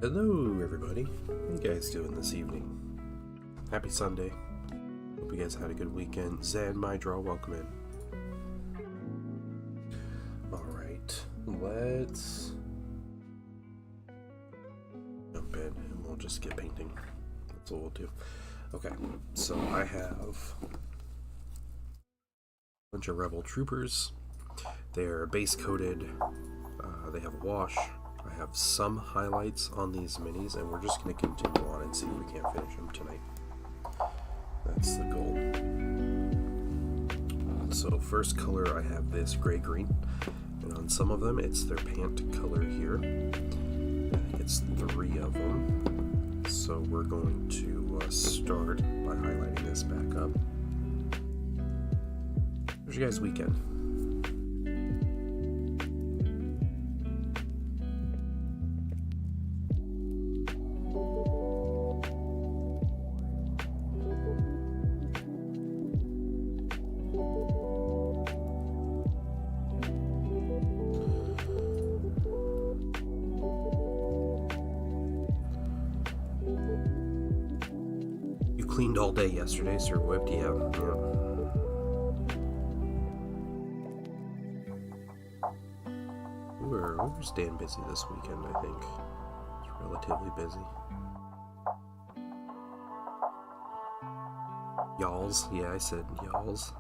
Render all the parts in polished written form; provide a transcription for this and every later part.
Hello everybody, how you guys doing this evening? Happy Sunday. Hope you guys had a good weekend. Zan, my draw, welcome in. Alright, let's jump in and we'll just get painting. That's what we'll do. Okay, so I have a bunch of Rebel Troopers. They're base coated, they have wash. I have some highlights on these minis, and we're just going to continue on and see if we can't finish them tonight. That's the goal. So first color, I have this gray-green, and on some of them, it's their pant color here. I think it's 3 of them. So we're going to start by highlighting this back up. How's your guys' weekend? Cleaned all day yesterday, Sir Whipped, yeah. We were staying busy this weekend, I think. It's relatively busy. Y'alls, yeah, I said y'alls.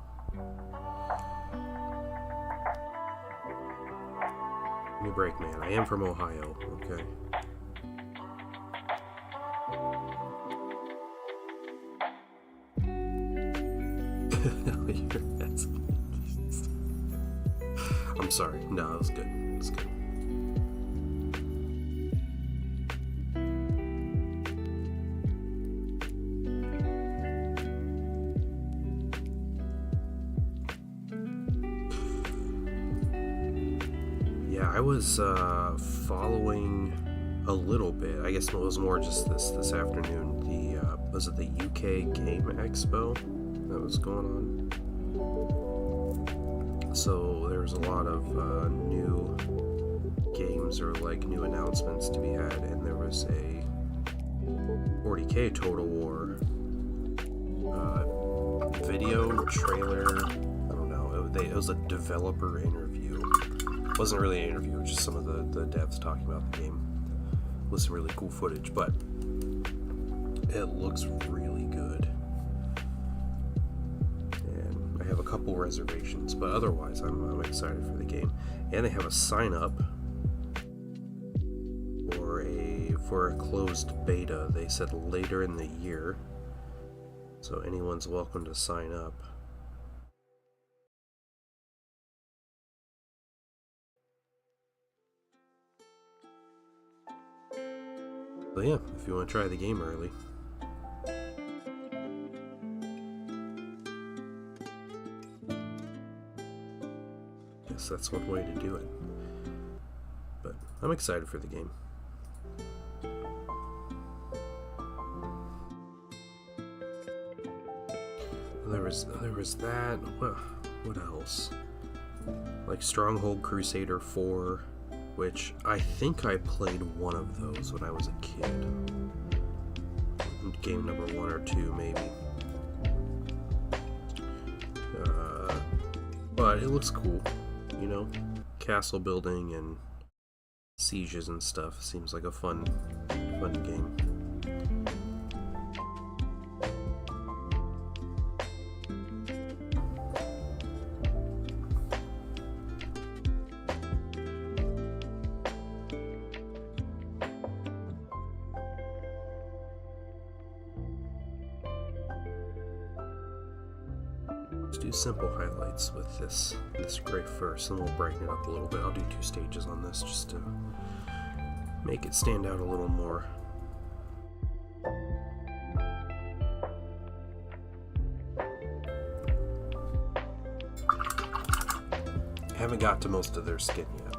Give me a break, man. I am from Ohio, okay? I'm sorry. No, it was good. It was good. Yeah, I was following a little bit. I guess it was more just this afternoon. The was it the UK Game Expo that was going on? So there's a lot of new games or like new announcements to be had, and there was a 40K Total War video trailer. I don't know. It was a developer interview. It wasn't really an interview. It was just some of the devs talking about the game with some really cool footage, but it looks really good. I have a couple reservations, but otherwise I'm excited for the game. And they have a sign up for a closed beta. They said later in the year, so anyone's welcome to sign up. So yeah, if you want to try the game early. That's one way to do it, but I'm excited for the game. There was that. What else? Like Stronghold Crusader 4, which I think I played one of those when I was a kid. Game number 1 or 2 maybe. But it looks cool. You know, castle building and sieges and stuff seems like a fun game. Do simple highlights with this gray first, and we'll brighten it up a little bit. I'll do 2 stages on this just to make it stand out a little more. I haven't got to most of their skin yet.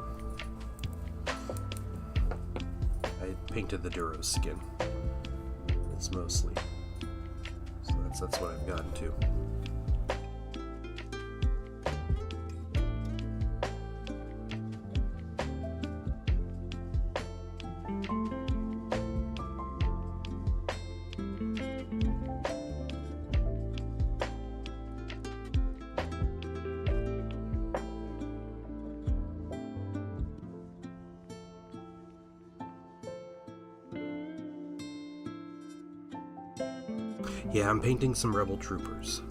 I painted the Duro's skin. It's mostly. So that's what I've gotten to. Yeah, I'm painting some Rebel Troopers.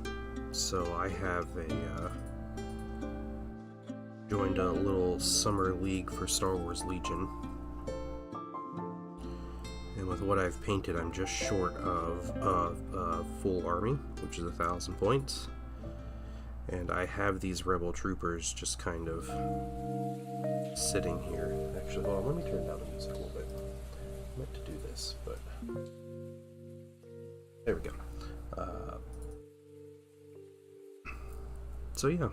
So I have joined a little summer league for Star Wars Legion. And with what I've painted, I'm just short of a full army, which is 1,000 points. And I have these Rebel Troopers just kind of sitting here. Actually, hold on, let me turn down the music a little bit. I meant to do this, but there we go. So yeah,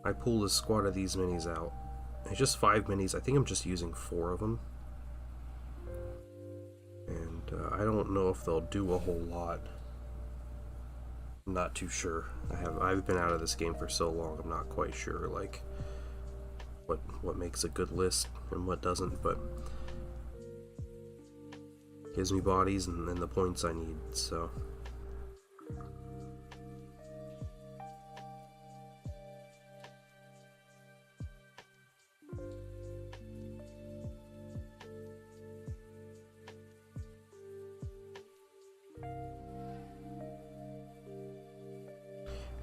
I pulled a squad of these minis out. It's just 5 minis. I think I'm just using 4 of them. And I don't know if they'll do a whole lot. I'm not too sure. I've been out of this game for so long, I'm not quite sure like what makes a good list and what doesn't, but gives me bodies and the points I need, so.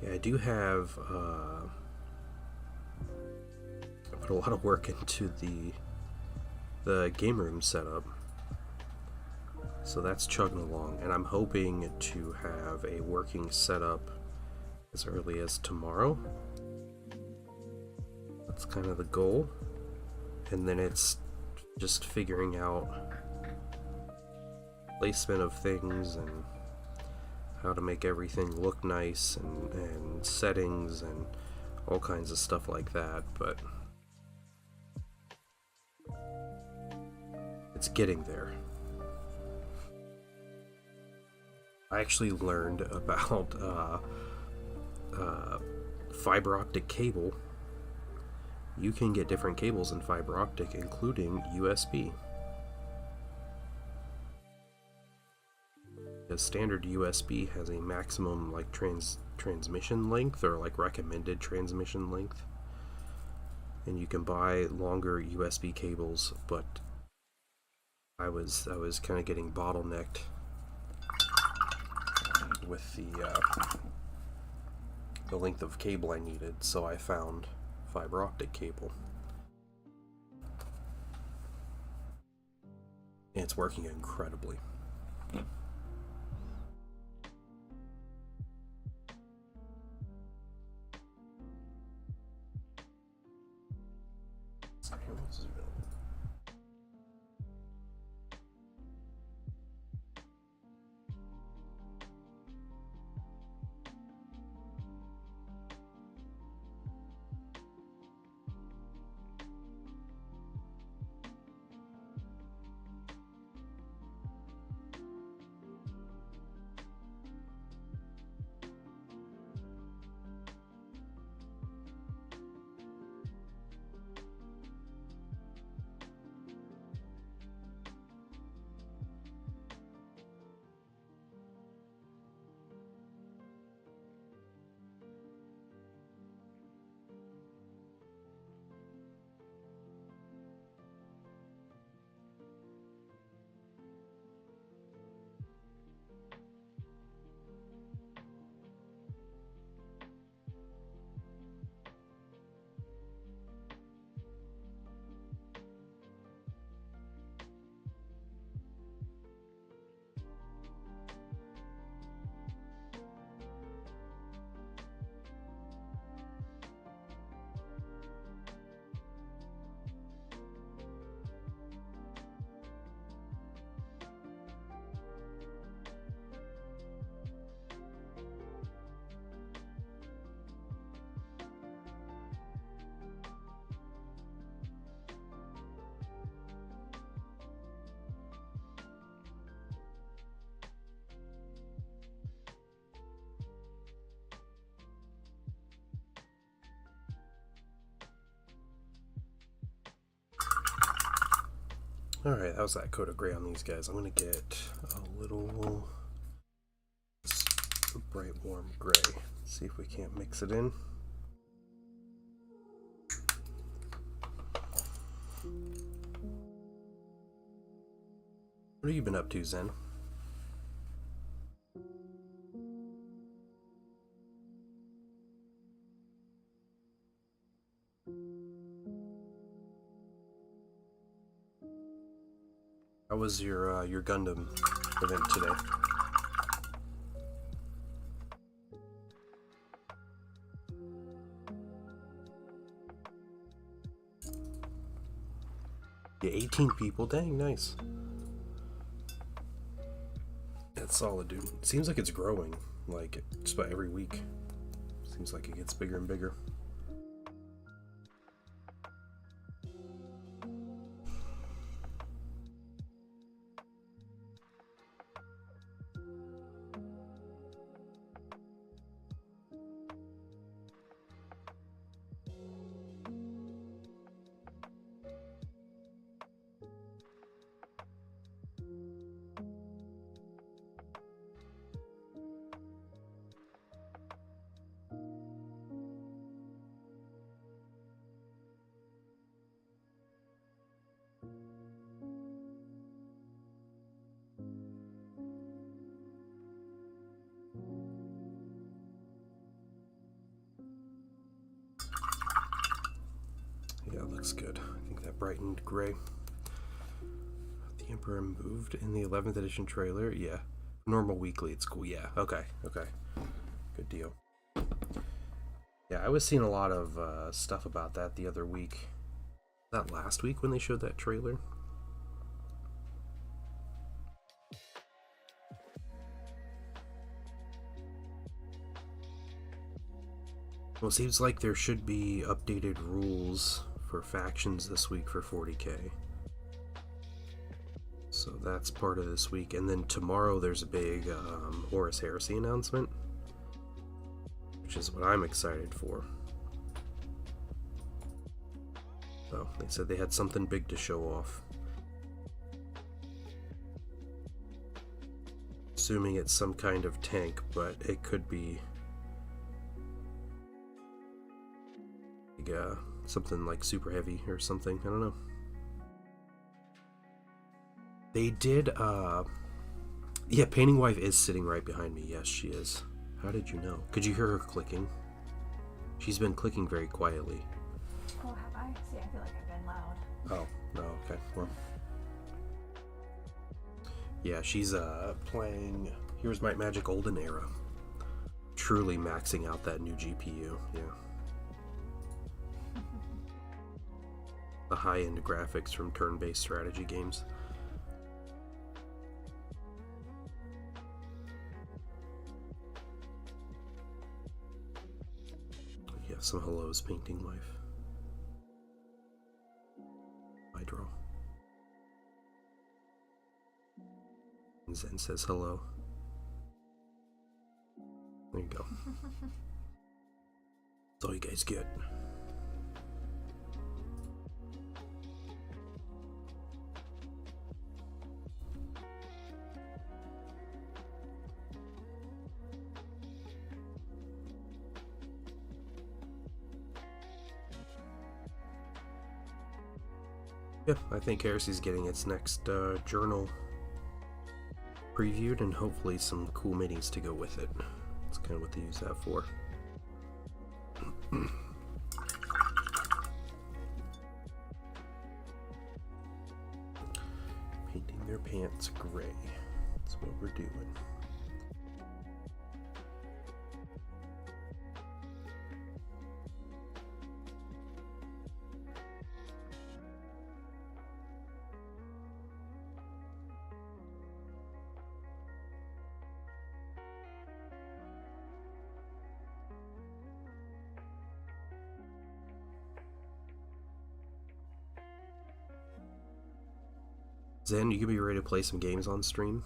Yeah, I do have I put a lot of work into the game room setup, so that's chugging along, and I'm hoping to have a working setup as early as tomorrow. That's kind of the goal, and then it's just figuring out placement of things and how to make everything look nice and settings and all kinds of stuff like that, but it's getting there. I actually learned about fiber optic cable. You can get different cables in fiber optic, including USB. The standard USB has a maximum like transmission length, or like recommended transmission length, and you can buy longer USB cables, but I was kind of getting bottlenecked with the length of cable I needed, so I found fiber optic cable. And it's working incredibly. Alright, that was that coat of gray on these guys. I'm gonna get a little bright warm gray. See if we can't mix it in. What have you been up to, Zen? How was your Gundam event today? Yeah, 18 people. Dang, nice. That's solid, dude. It seems like it's growing, like just about every week. Seems like it gets bigger and bigger. Yeah, it looks good. I think that brightened gray. The Emperor moved in the 11th edition trailer. Yeah. Normal weekly, it's cool. Yeah, okay. Good deal. Yeah, I was seeing a lot of stuff about that the other week. That last week when they showed that trailer? Well, it seems like there should be updated rules for factions this week for 40k. So that's part of this week. And then tomorrow there's a big Horus Heresy announcement, which is what I'm excited for. So they said they had something big to show off. Assuming it's some kind of tank, but it could be something like super heavy or something. I don't know. They did, yeah, Painting Wife is sitting right behind me. Yes, she is. How did you know? Could you hear her clicking? She's been clicking very quietly. Oh, have I? See, I feel like I've been loud. Oh, no, okay. Well. Yeah, she's, playing Here's Might Magic Olden Era. Truly maxing out that new GPU, yeah. The high-end graphics from turn-based strategy games. Yeah, some hellos, Painting Wife. I draw. And Zen says hello. There you go. That's all you guys get. Yeah, I think Heresy's getting its next journal previewed and hopefully some cool minis to go with it. That's kind of what they use that for. Painting their pants gray. That's what we're doing. Zen, you could be ready to play some games on stream.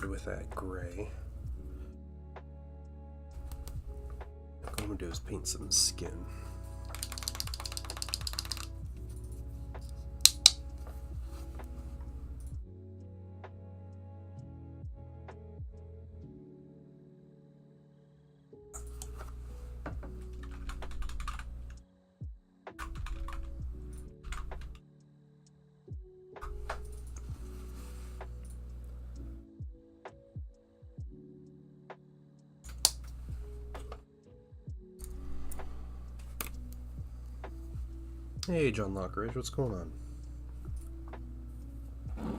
especially with that gray. What I'm gonna do is paint some skin. Hey, John Lockridge, what's going on? Right.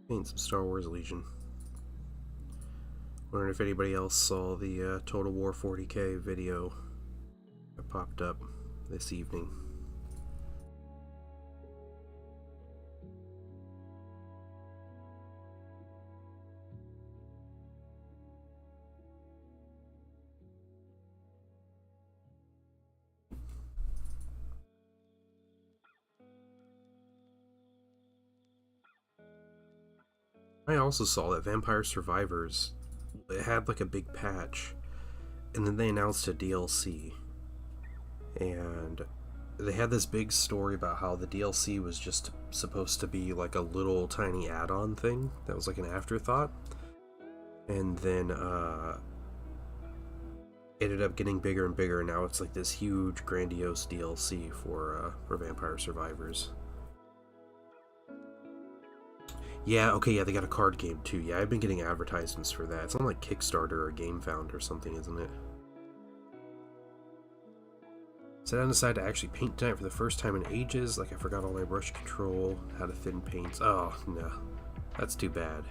Paint some Star Wars Legion. Wondering if anybody else saw the Total War 40K video that popped up this evening. I also saw that Vampire Survivors, it had like a big patch, and then they announced a DLC, and they had this big story about how the DLC was just supposed to be like a little tiny add-on thing that was like an afterthought, and then ended up getting bigger and bigger, and now it's like this huge grandiose DLC for Vampire Survivors. Yeah, okay, yeah, they got a card game too. Yeah, I've been getting advertisements for that. It's on like Kickstarter or GameFound or something, isn't it? So I decided to actually paint tonight for the first time in ages. Like, I forgot all my brush control, how to thin paints. Oh, no. That's too bad.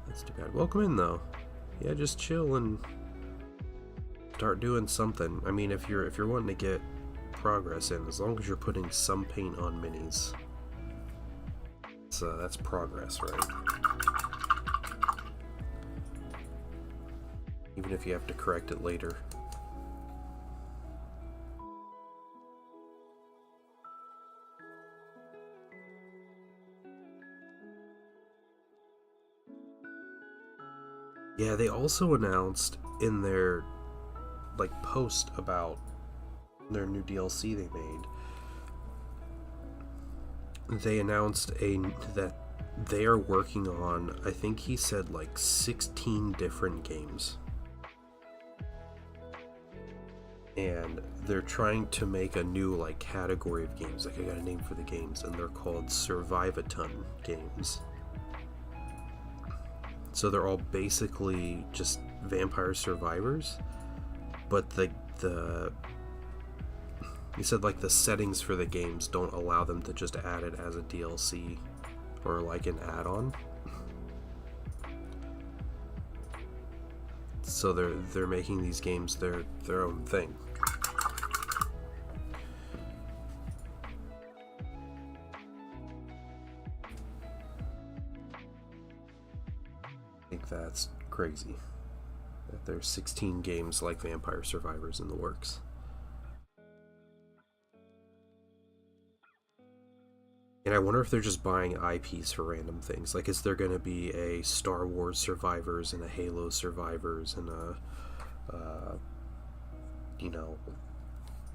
That's too bad. Welcome in, though. Yeah, just chill and start doing something. I mean, if you're wanting to get progress in, as long as you're putting some paint on minis. That's progress, right? Even if you have to correct it later. Yeah, they also announced in their like post about their new DLC they made. They announced that they are working on, I think he said like 16 different games. And they're trying to make a new like category of games. Like, I got a name for the games, and they're called Survivathon games. So they're all basically just Vampire Survivors, but he said like the settings for the games don't allow them to just add it as a DLC or like an add-on. So they're making these games their own thing. I think that's crazy that there's 16 games like Vampire Survivors in the works. And I wonder if they're just buying IPs for random things. Like, is there going to be a Star Wars Survivors and a Halo Survivors and a,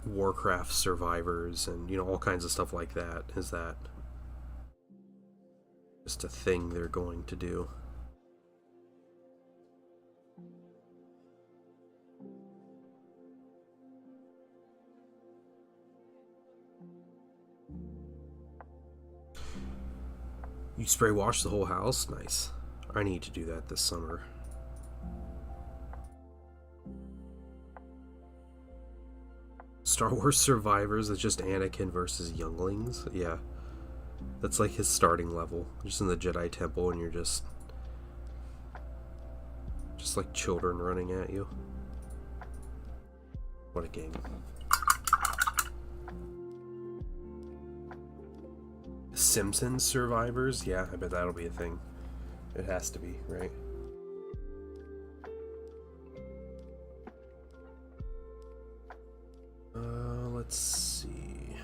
Warcraft Survivors and, all kinds of stuff like that? Is that just a thing they're going to do? You spray wash the whole house? Nice. I need to do that this summer. Star Wars Survivors is just Anakin versus younglings. Yeah. That's like his starting level. Just in the Jedi Temple, and you're just like children running at you. What a game. Simpsons Survivors? Yeah, I bet that'll be a thing. It has to be, right? Let's see.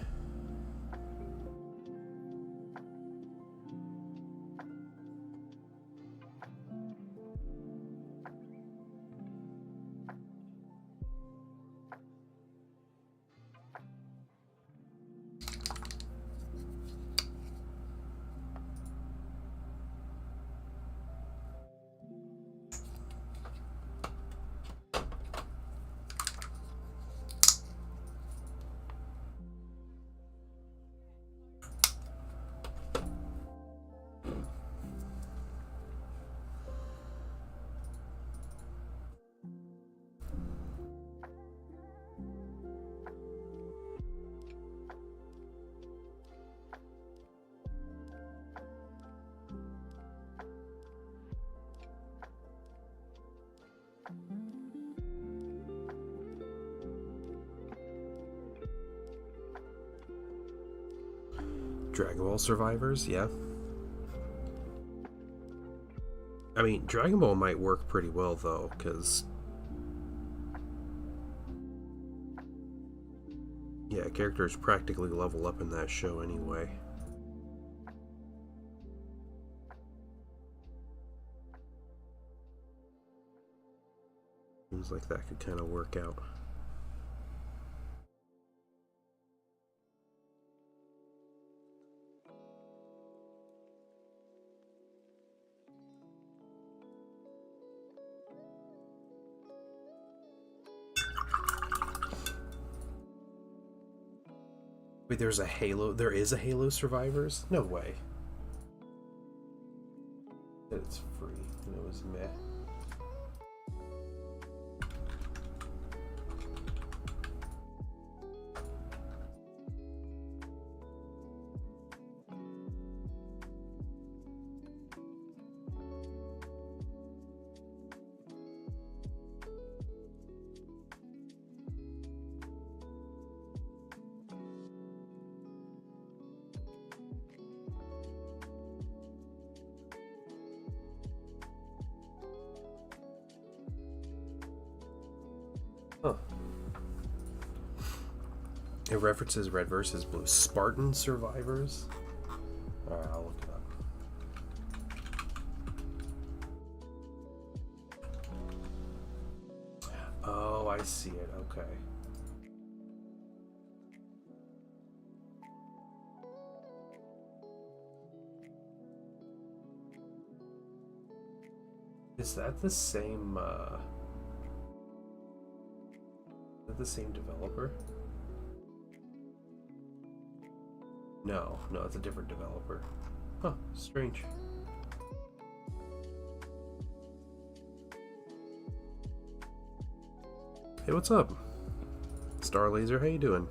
Dragon Ball Survivors, yeah. I mean, Dragon Ball might work pretty well, though, because... yeah, characters practically level up in that show anyway. Seems like that could kind of work out. Wait, there's a Halo... there is a Halo Survivors? No way. It's free, and it was meh. Huh. It references Red versus Blue. Spartan Survivors? Alright, I'll look it up. Oh, I see it. Okay. Is that the same, is that the same developer? No, it's a different developer. Huh, strange. Hey, what's up? Star Laser, how you doing?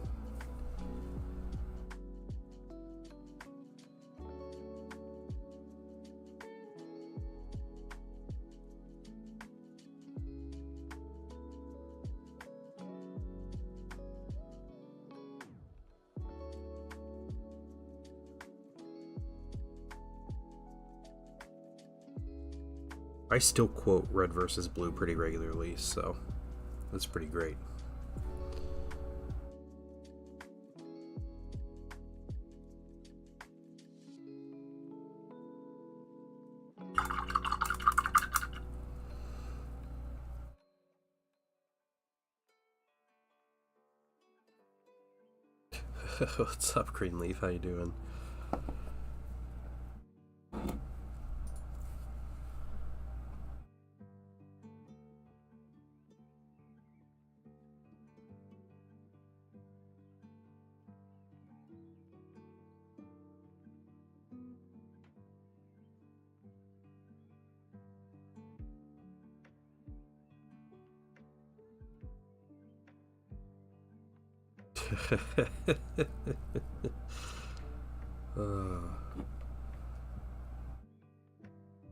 I still quote Red versus Blue pretty regularly, so that's pretty great. What's up, Greenleaf? How you doing?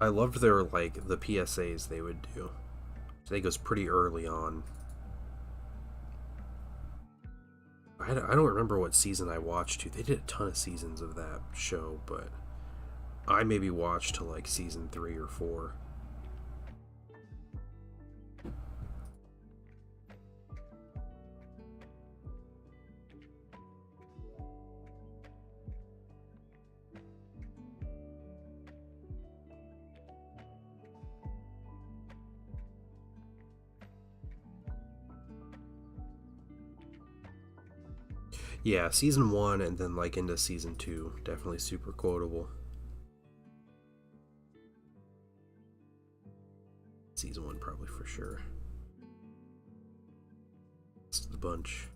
I loved their, like, the PSAs they would do. I think it was pretty early on. I don't remember what season I watched to. They did a ton of seasons of that show, but I maybe watched to like season 3 or 4. Yeah, season 1 and then like into season 2, definitely super quotable. Season 1 probably for sure. It's the bunch.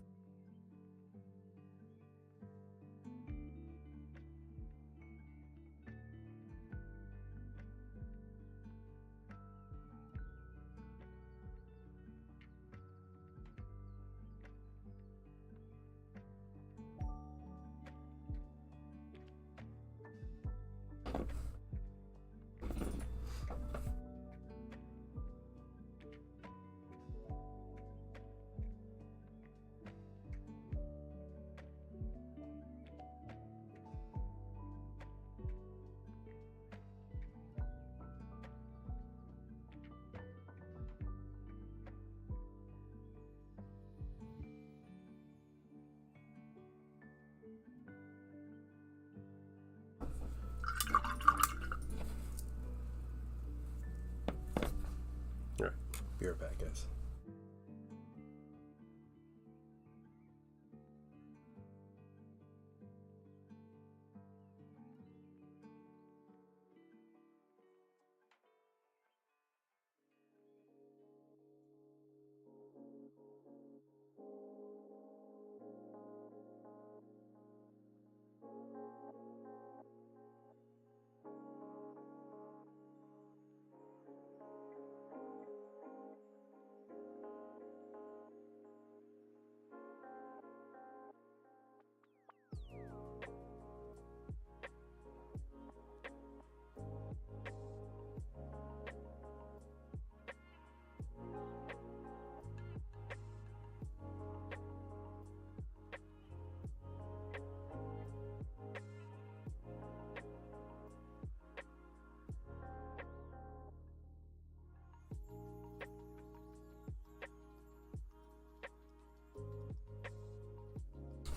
Alright, be right back, guys.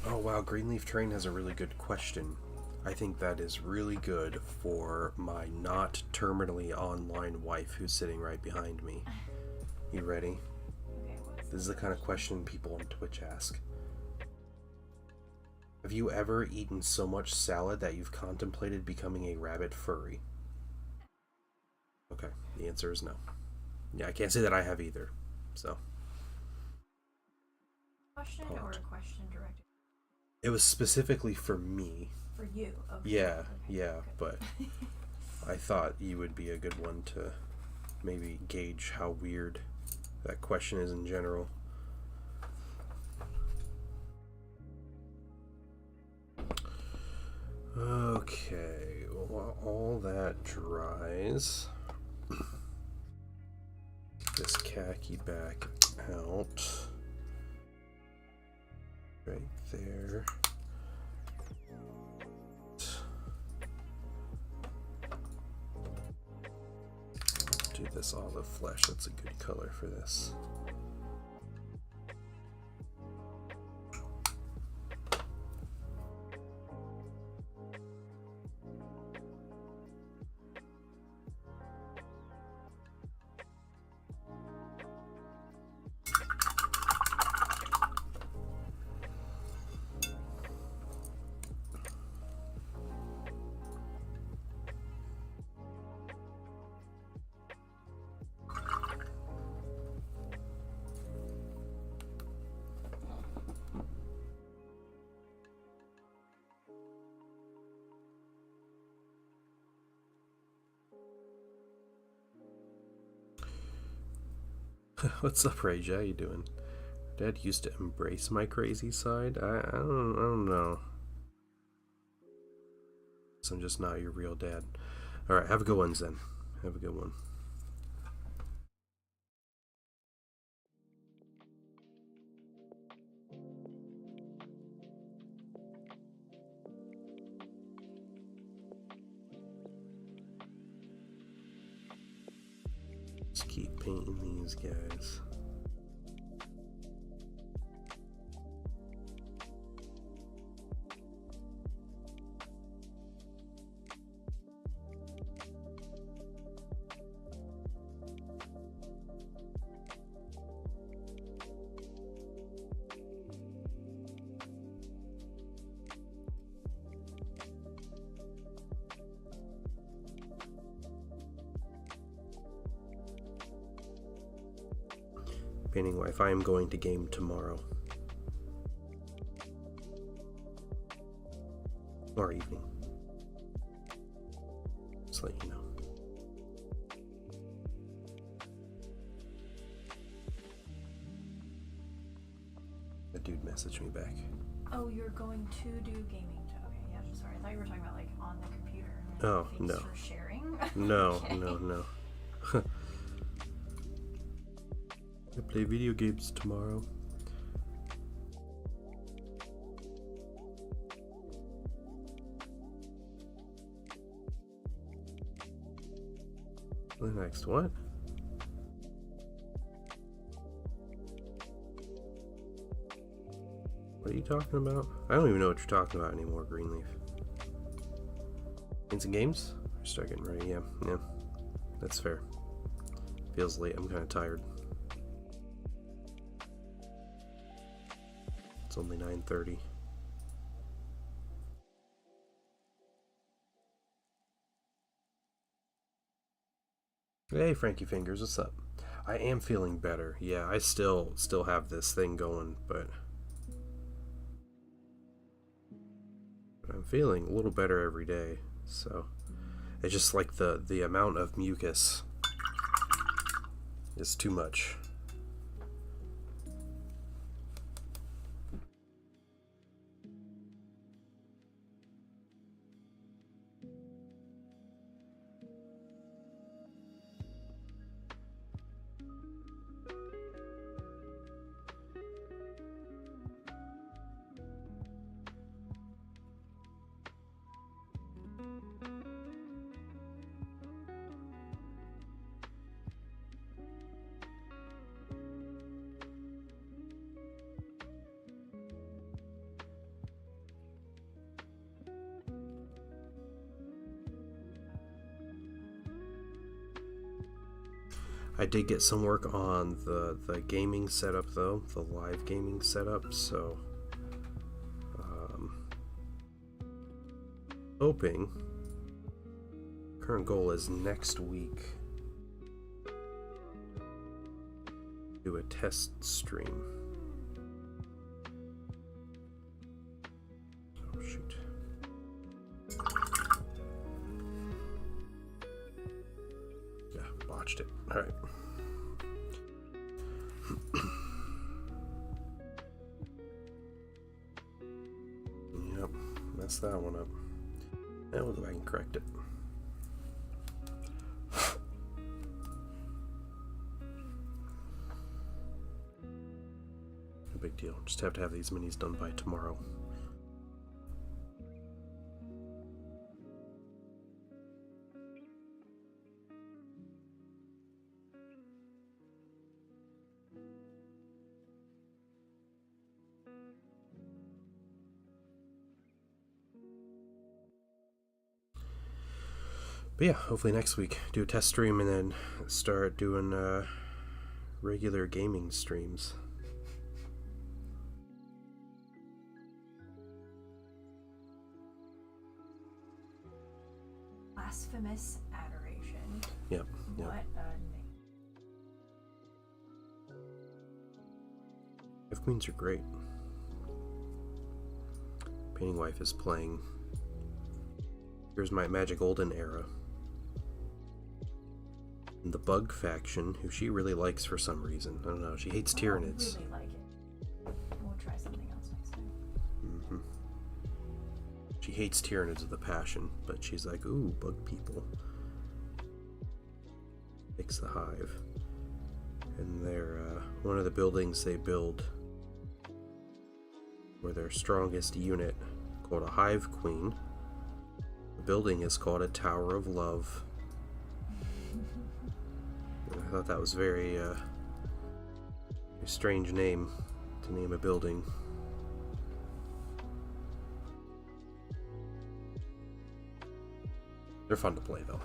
Oh wow, Greenleaf Train has a really good question. I think that is really good for my not terminally online wife who's sitting right behind me. You ready? Okay, This is the kind of question people on Twitch ask. Have you ever eaten so much salad that you've contemplated becoming a rabbit furry? Okay, the answer is no. Yeah, I can't say that I have either. So. question or a question directed It was specifically for me. for you? Okay. Yeah, Okay. yeah, Good. but I thought you would be a good one to maybe gauge how weird that question is in general. Okay, while all that dries, this khaki back out right there. Do this olive flesh, that's a good color for this. What's up, Rage? How you doing? Dad used to embrace my crazy side. I don't know. So I'm just not your real dad. Alright, have a good one, Zen. Have a good one. Just keep painting these guys. Painting wife, I am going to game tomorrow. Or evening. Just let you know. The dude messaged me back. Oh, you're going to do gaming? Okay, yeah. Sorry, I thought you were talking about like on the computer. Oh, Thanks no. for sharing. No, Okay. no. I play video games tomorrow. The next what? What are you talking about? I don't even know what you're talking about anymore, Greenleaf. Playing some games? We're start getting ready, yeah. That's fair. Feels late, I'm kinda tired. It's only 9:30. Hey, Frankie Fingers, what's up? I am feeling better. Yeah, I still have this thing going, but I'm feeling a little better every day. So it's just like the amount of mucus is too much. I did get some work on the gaming setup though, the live gaming setup, so hoping, current goal is next week do a test stream. Oh shoot. Yeah, botched it. Alright. Yep, messed that one up. Now we'll go back and correct it. No big deal. Just have to have these minis done by tomorrow. But yeah, hopefully next week do a test stream and then start doing regular gaming streams. Blasphemous adoration. Yep. What a name. F Queens are great. Painting Wife is playing. Here's my Magic Olden era. And the Bug faction, who she really likes for some reason. I don't know, she hates Tyranids. I don't really like it. She hates Tyranids with a passion, but she's like, ooh, bug people. Fix the hive. And they're one of the buildings they build, or their strongest unit, called a Hive Queen. The building is called a Tower of Love. I thought that was very a strange name to name a building. They're fun to play, though.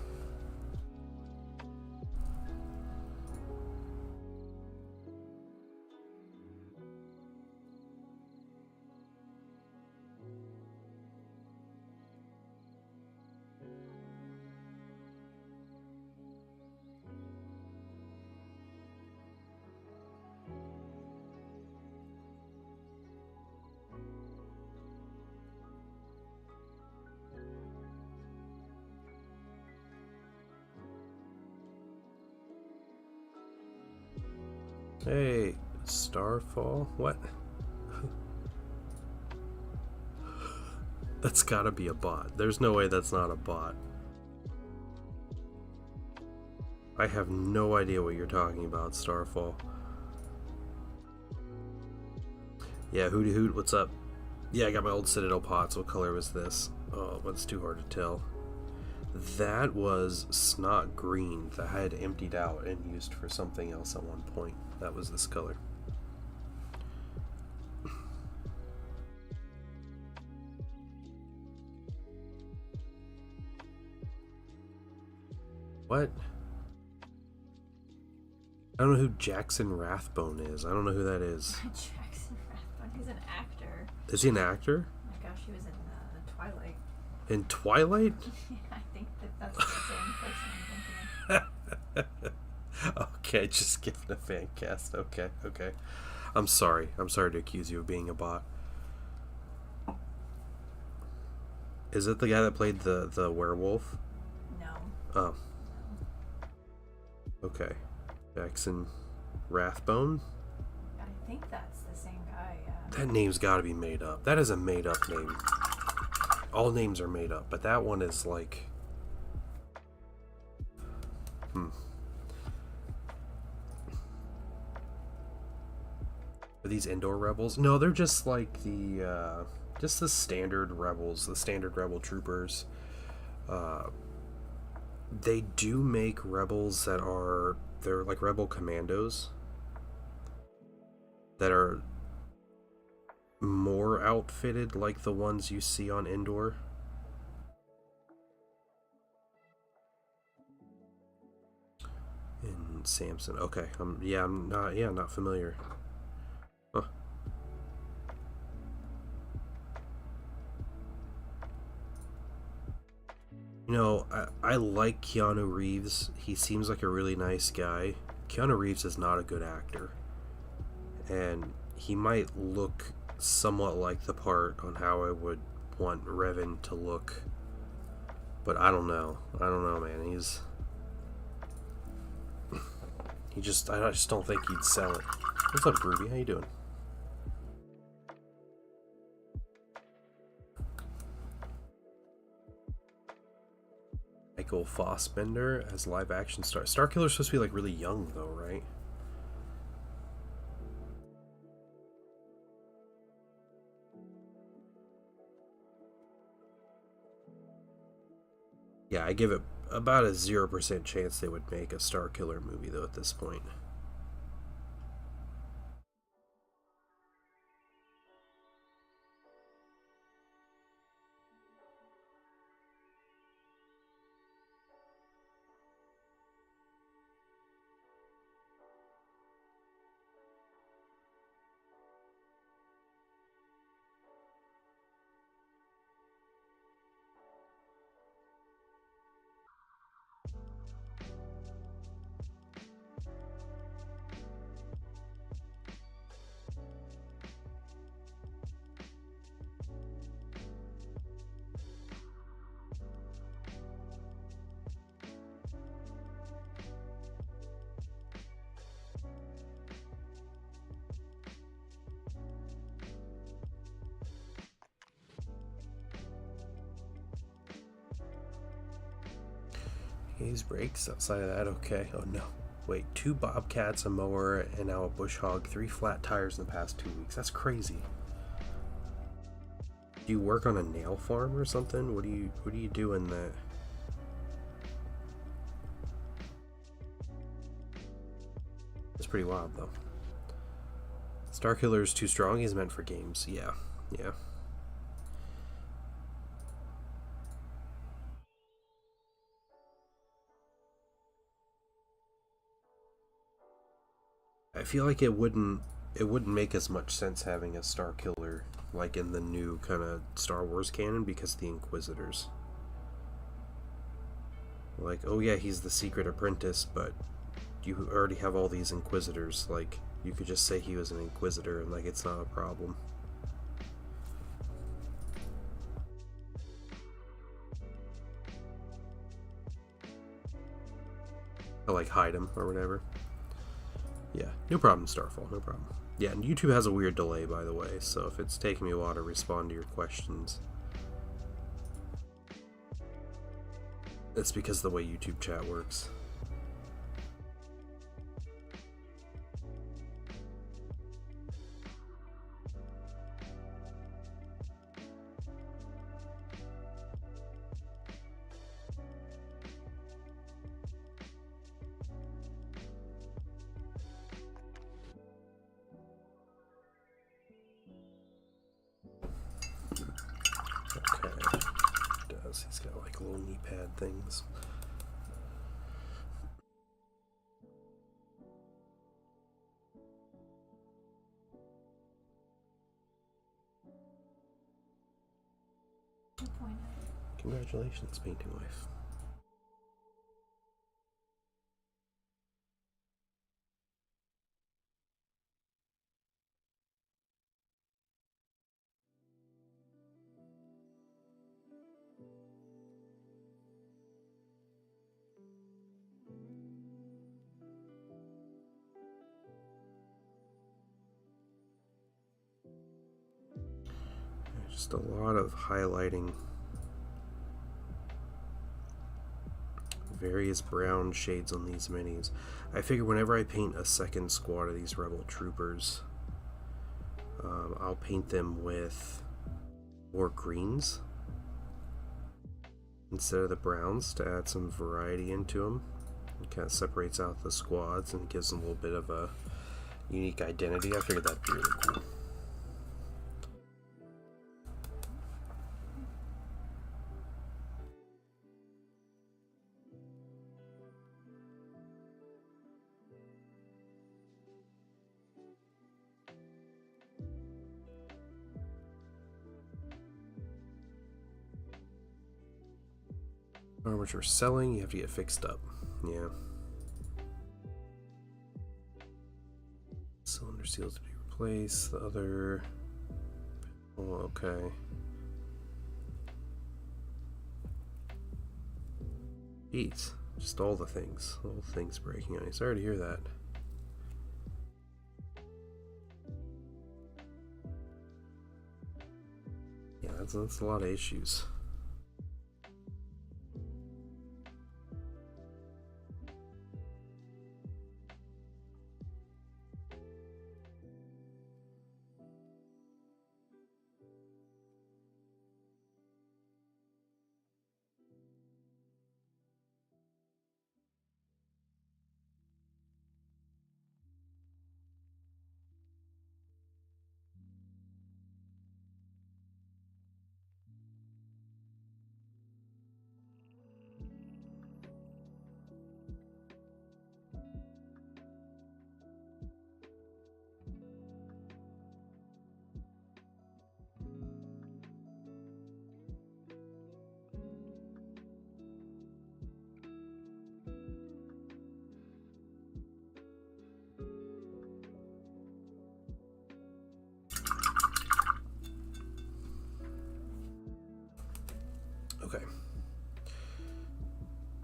Hey, Starfall? What? That's gotta be a bot. There's no way that's not a bot. I have no idea what you're talking about, Starfall. Yeah, Hooty Hoot, what's up? Yeah, I got my old Citadel pots. What color was this? Oh, that's too hard to tell. That was Snot Green that I had emptied out and used for something else at one point. That was this color. What? I don't know who Jackson Rathbone is. I don't know who that is. Jackson Rathbone. He's an actor. Is he an actor? Oh my gosh, he was in Twilight. In Twilight? Yeah, I think that's the same person I'm thinking of. Okay, just giving a fan cast. Okay. I'm sorry to accuse you of being a bot. Is it the guy that played the werewolf? No. Oh. Okay. Jackson Rathbone? I think that's the same guy, yeah. That name's gotta be made up. That is a made up name. All names are made up, but that one is like... Are these indoor rebels? No, they're just like the standard rebels, the standard rebel troopers. They do make rebels they're like rebel commandos that are more outfitted like the ones you see on Indoor. In Samson. Okay. I'm not familiar. Huh. You know, I like Keanu Reeves. He seems like a really nice guy. Keanu Reeves is not a good actor. And he might look somewhat like the part on how I would want Revan to look. But I don't know, man. I just don't think he'd sell it. What's up, Ruby? How you doing? Michael Fassbender as live action star. Starkiller's supposed to be like really young though, right? Yeah, I give it about a 0% chance they would make a Starkiller movie though at this point. Haze breaks outside of that, okay. Oh no. Wait, 2 bobcats, a mower, and now a bush hog, 3 flat tires in the past 2 weeks. That's crazy. Do you work on a nail farm or something? What do you do in that? It's pretty wild though. Starkiller is too strong, he's meant for games. Yeah. I feel like it wouldn't make as much sense having a Starkiller like in the new kind of Star Wars canon because of the Inquisitors. Like, oh yeah, he's the secret apprentice, but you already have all these Inquisitors. Like, you could just say he was an Inquisitor and like it's not a problem. Or like hide him or whatever. Yeah, no problem, Starfall, no problem. Yeah, and YouTube has a weird delay, by the way, so if it's taking me a while to respond to your questions, it's because of the way YouTube chat works. He's got like little knee pad things. Congratulations, painting wife. Just a lot of highlighting various brown shades on these minis. I figure whenever I paint a second squad of these rebel troopers, I'll paint them with more greens instead of the browns to add some variety into them. It kind of separates out the squads and gives them a little bit of a unique identity. I figured that'd be really cool. Armature selling, you have to get fixed up. Yeah. Cylinder seals to be replaced. The other. Oh, okay. Jeez. Just all the things. All the things breaking on you. Sorry to hear that. Yeah, that's a lot of issues. Okay.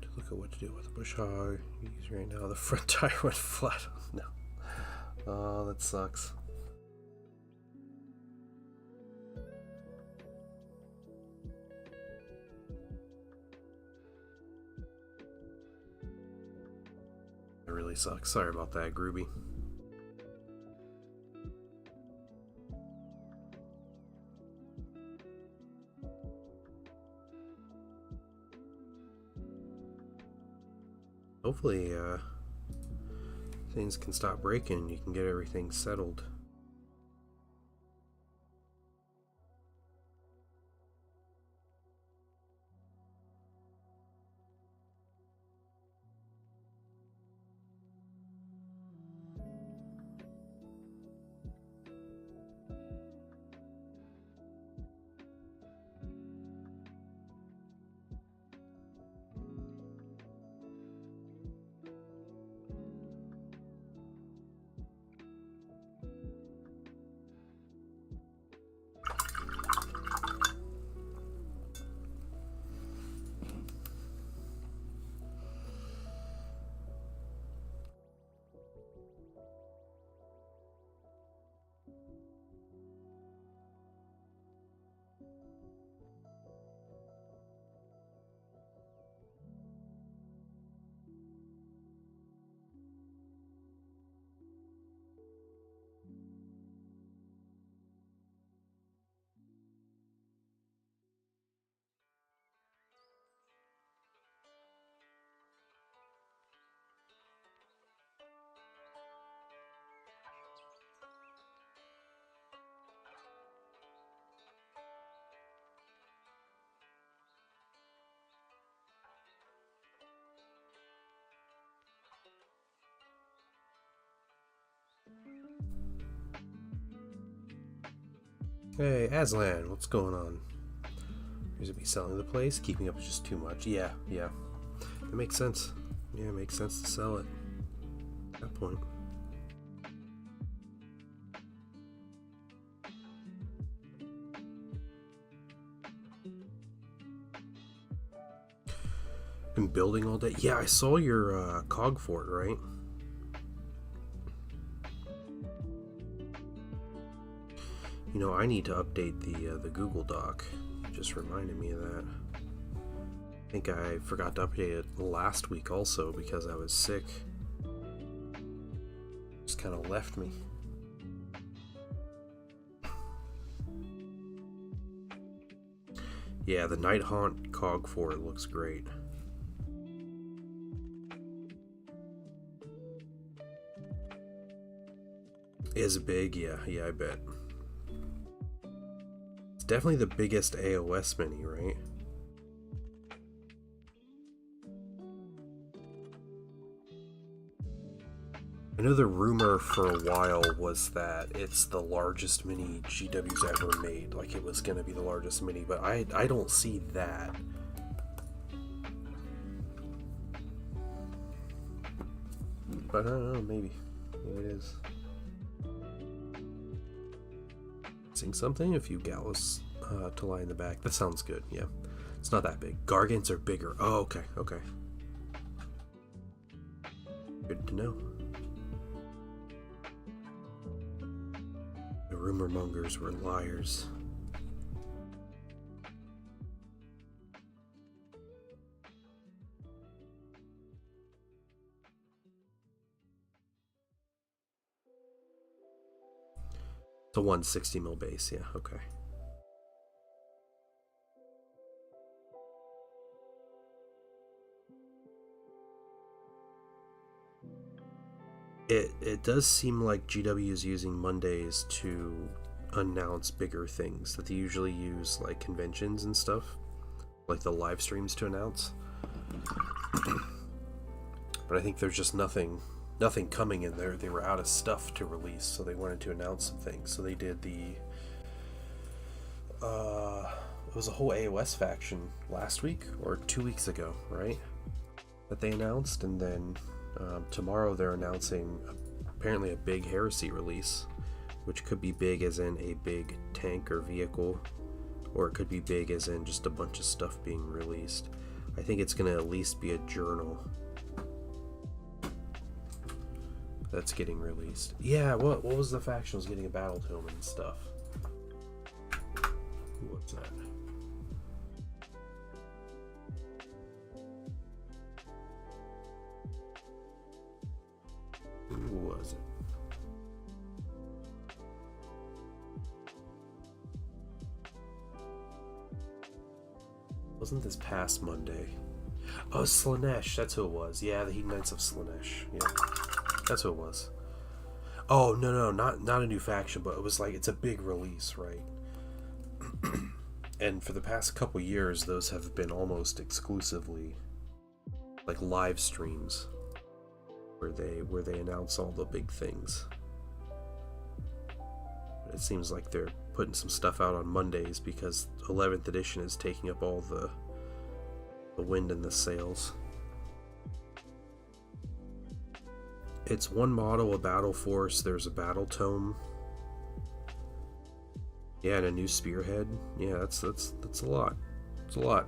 To look at what to do with the bush hog. Use right now. The front tire went flat. No. Oh, that sucks. really sucks. Sorry about that, Groovy. Hopefully, things can stop breaking and you can get everything settled. Hey, Aslan, what's going on? He's gonna be selling the place. Keeping up is just too much. Yeah. It makes sense. Yeah, it makes sense to sell it. At that point. Been building all day. Yeah, I saw your cog fort, right? You know, I need to update the Google Doc. Just reminded me of that. I think I forgot to update it last week also because I was sick. Just kind of left me. Yeah, the Night Haunt cog fort looks great. Is big, yeah, I bet. It's definitely the biggest AOS mini, right? I know the rumor for a while was that it's the largest mini GW's ever made. Like it was gonna be the largest mini, but I don't see that. But I don't know, maybe. Maybe it is. Missing something? A few gallows to lie in the back. That sounds good, yeah. It's not that big. Gargants are bigger. Oh, okay. Good to know. The rumor mongers were liars. It's a 160 mil base, yeah, okay. It does seem like GW is using Mondays to announce bigger things that they usually use, like conventions and stuff, like the live streams to announce. But I think there's just nothing coming in there. They were out of stuff to release, so they wanted to announce some things. So they did it was a whole AOS faction last week or 2 weeks ago, right? That they announced, and then tomorrow they're announcing apparently a big Heresy release, which could be big as in a big tank or vehicle, or it could be big as in just a bunch of stuff being released. I think it's going to at least be a journal that's getting released. Yeah, what was the faction was getting a battle tome and stuff? What's that? Wasn't this past Monday? Oh, Slaanesh, that's who it was. Yeah, the Heathen Knights of Slaanesh. Yeah, that's who it was. Oh, no, not a new faction, but it was like, it's a big release, right? And for the past couple years, those have been almost exclusively like live streams where they announce all the big things. It seems like they're putting some stuff out on Mondays because 11th edition is taking up all the wind in the sails. It's one model, a battle force, there's a battle tome. Yeah, and a new spearhead. Yeah, that's a lot. It's a lot.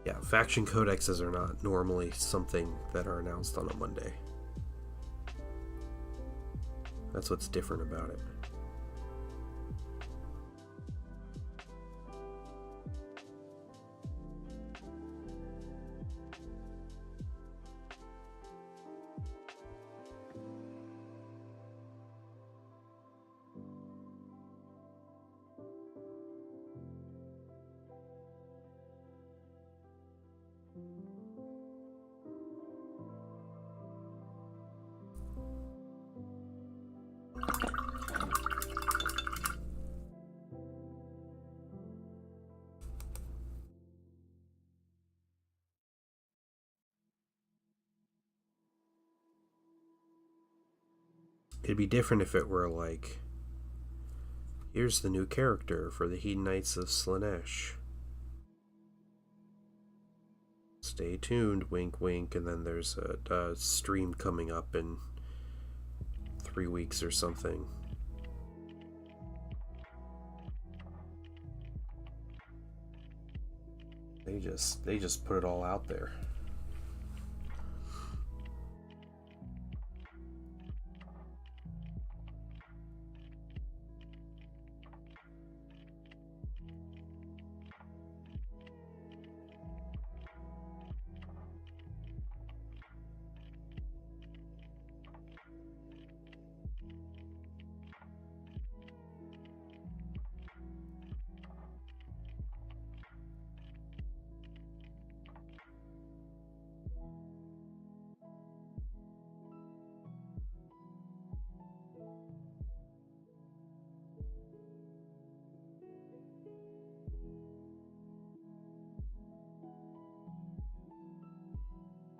Yeah, faction codexes are not normally something that are announced on a Monday. That's what's different about it. It'd be different if it were like, here's the new character for the Heathen Knights of Slaanesh. Stay tuned, wink wink, and then there's a stream coming up in 3 weeks or something. They just put it all out there.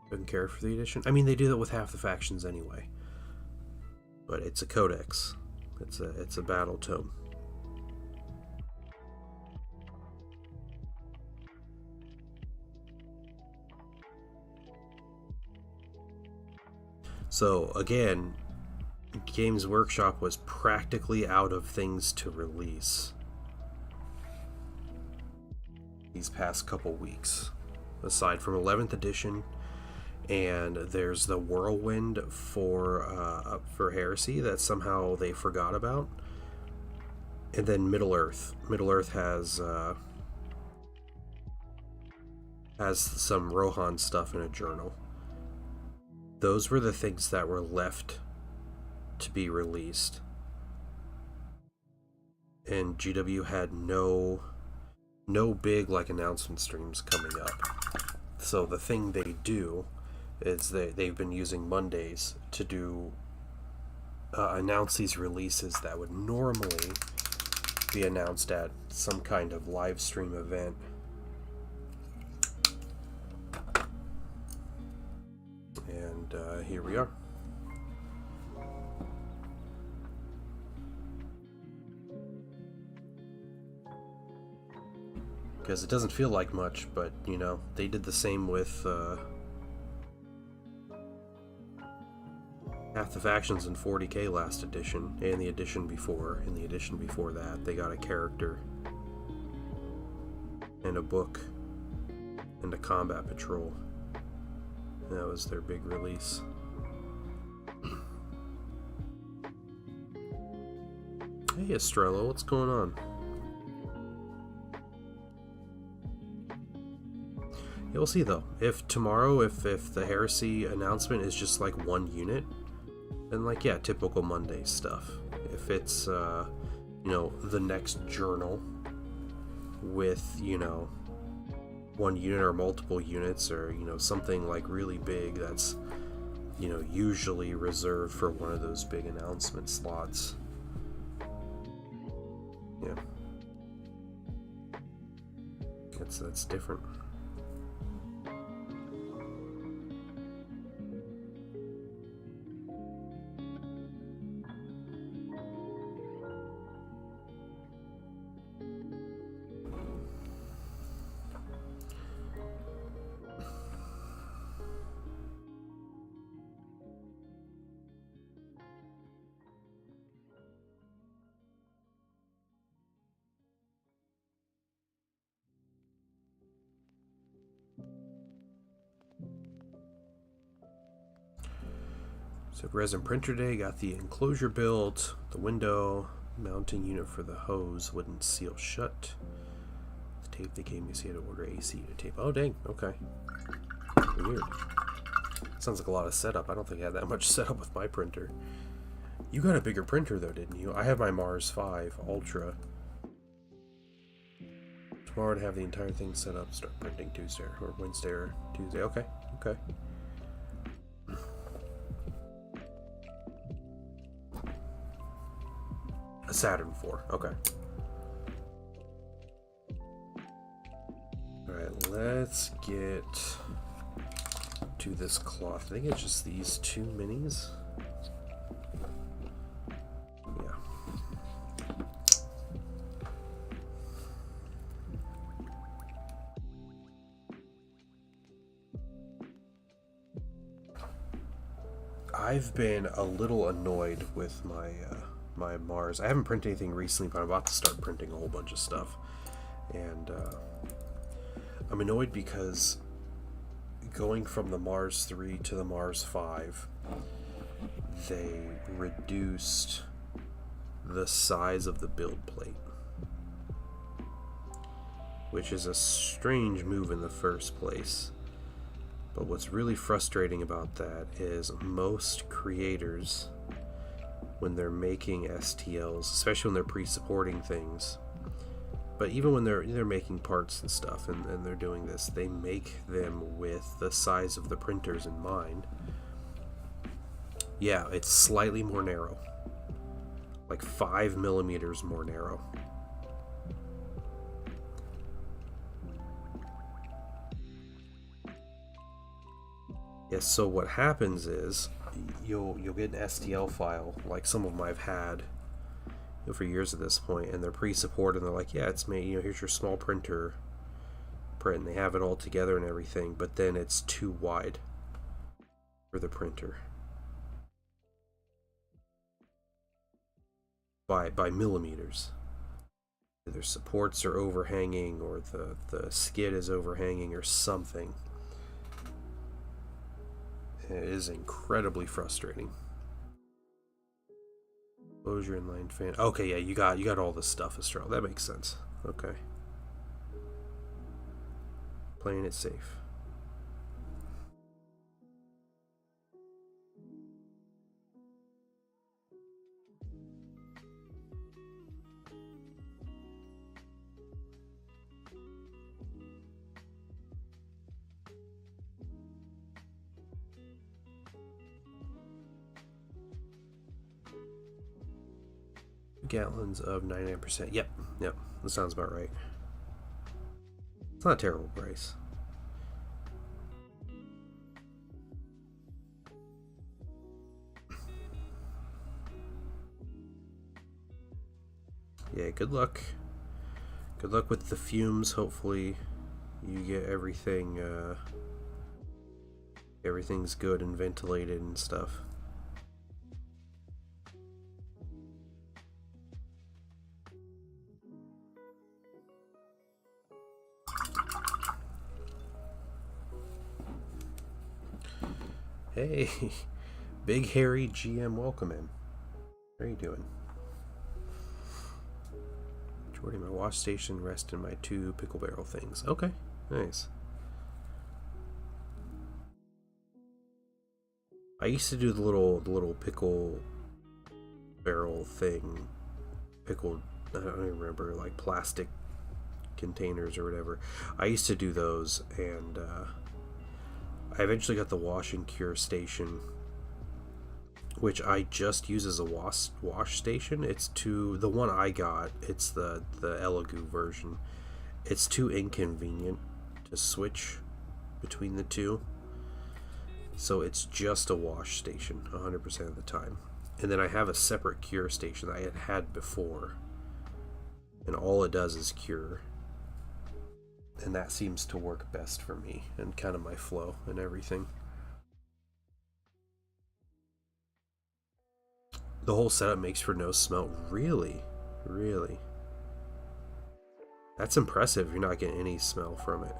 Couldn't care for the edition. I mean, they do that with half the factions anyway. But it's a codex. It's a battle tome. So again, Games Workshop was practically out of things to release these past couple weeks, aside from 11th edition. And there's the Whirlwind for Heresy that somehow they forgot about, and then Middle Earth. Middle Earth has some Rohan stuff in a journal. Those were the things that were left to be released, and GW had no big like announcement streams coming up. So the thing they do is they've been using Mondays to do announce these releases that would normally be announced at some kind of live stream event. And here we are. Because it doesn't feel like much, but you know, they did the same with half the factions in 40k last edition, and the edition before. In the edition before that, they got a character, and a book, and a combat patrol. And that was their big release. Hey Estrella, what's going on? You'll see though. If tomorrow, if the Heresy announcement is just like 1 unit, then like, yeah, typical Monday stuff. If it's you know, the next journal with, you know, 1 unit or multiple units, or, you know, something like really big that's, you know, usually reserved for one of those big announcement slots. Yeah. That's different. So resin printer day, got the enclosure built, the window, mounting unit for the hose wouldn't seal shut. The tape they gave me, so you had to order AC to tape. Oh dang, okay. Weird. Sounds like a lot of setup. I don't think I had that much setup with my printer. You got a bigger printer though, didn't you? I have my Mars 5 Ultra. Tomorrow to have the entire thing set up, start printing Tuesday or Wednesday or Tuesday. Okay, okay. A Saturn 4, okay. Alright, let's get to this cloth. I think it's just these 2 minis. Yeah. I've been a little annoyed with my my Mars. I haven't printed anything recently, but I'm about to start printing a whole bunch of stuff. And I'm annoyed because going from the Mars 3 to the Mars 5, they reduced the size of the build plate, which is a strange move in the first place. But what's really frustrating about that is most creators, when they're making STLs, especially when they're pre-supporting things, but even when they're making parts and stuff, and they're doing this, they make them with the size of the printers in mind. Yeah, it's slightly more narrow, like 5 millimeters more narrow. Yes, so what happens is you'll get an STL file, like some of them I've had, you know, for years at this point, and they're pre-supported, and they're like, yeah, it's made, you know, here's your small printer print, and they have it all together and everything, but then it's too wide for the printer by millimeters. Their supports are overhanging, or the skid is overhanging, or something. It is incredibly frustrating. Closure inline fan. Okay, yeah, you got all this stuff, Estrella. That makes sense. Okay. Playing it safe. Gallons of 99%. Yep, that sounds about right. It's not a terrible price. Yeah, good luck. Good luck with the fumes. Hopefully you get everything, everything's good and ventilated and stuff. Hey, Big Hairy GM, welcome in. How are you doing? Jordy, my wash station, rest in my 2 pickle barrel things. Okay, nice. I used to do the little pickle barrel thing, pickled, I don't even remember, like plastic containers or whatever. I used to do those, and I eventually got the wash and cure station, which I just use as a wash station. The one I got, it's the Elegoo version. It's too inconvenient to switch between the two, so it's just a wash station 100% of the time. And then I have a separate cure station that I had before, and all it does is cure, and that seems to work best for me and kind of my flow and everything. The whole setup makes for no smell. Really? That's impressive. You're not getting any smell from it.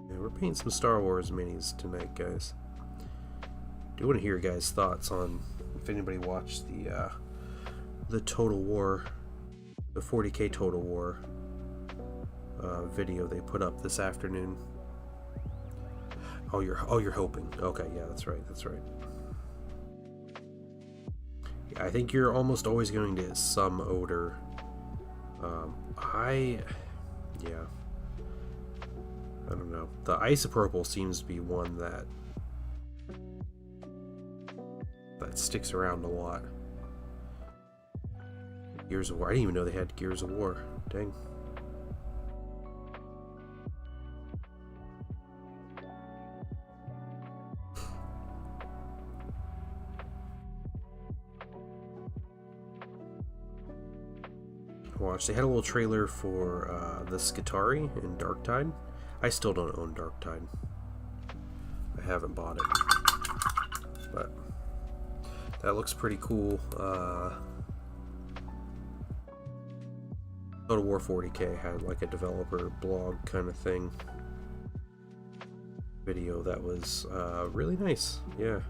Yeah, we're painting some Star Wars minis tonight, guys. Do want to hear your guys' thoughts on if anybody watched the Total War, the 40K Total War video they put up this afternoon. Oh, you're hoping. Okay, yeah, that's right. Yeah, I think you're almost always going to get some odor. I don't know. The isopropyl seems to be one that sticks around a lot. Gears of War. I didn't even know they had Gears of War. Dang. Watch. They had a little trailer for the Skitarii in Darktide. I still don't own Darktide. I haven't bought it, but that looks pretty cool. Total War 40K had like a developer blog kind of thing video that was really nice. Yeah.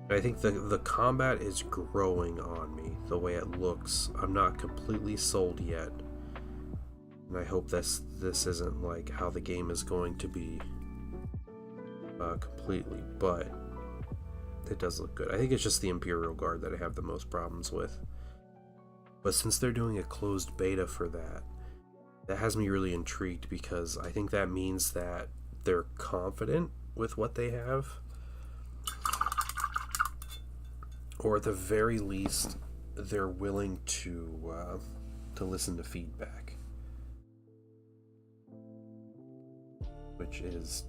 I think the combat is growing on me, the way it looks. I'm not completely sold yet, and I hope this isn't like how the game is going to be completely, but it does look good. I think it's just the Imperial Guard that I have the most problems with. But since they're doing a closed beta for that has me really intrigued, because I think that means that they're confident with what they have. Or at the very least, they're willing to listen to feedback, which is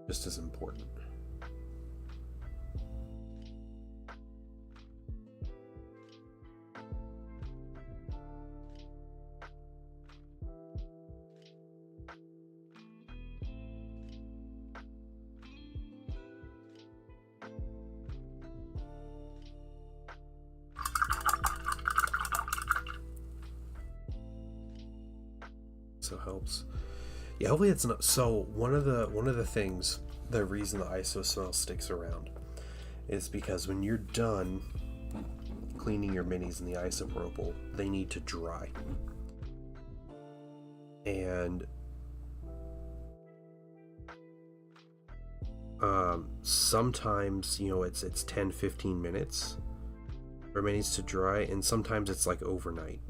just as important. So helps. Yeah, hopefully it's not. So one of the things, the reason the ISO smell sticks around is because when you're done cleaning your minis in the isopropyl, they need to dry. And sometimes, it's 10-15 minutes for minis to dry, and sometimes it's like overnight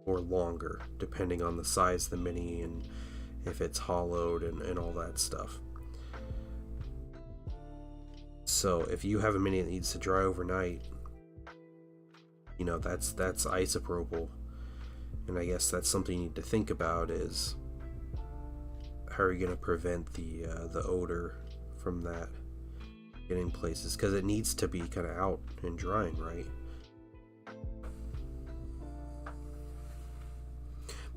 or longer, depending on the size of the mini and if it's hollowed and all that stuff. So if you have a mini that needs to dry overnight, that's isopropyl, and I guess that's something you need to think about, is how are you going to prevent the odor from that getting places, because it needs to be kind of out and drying, right?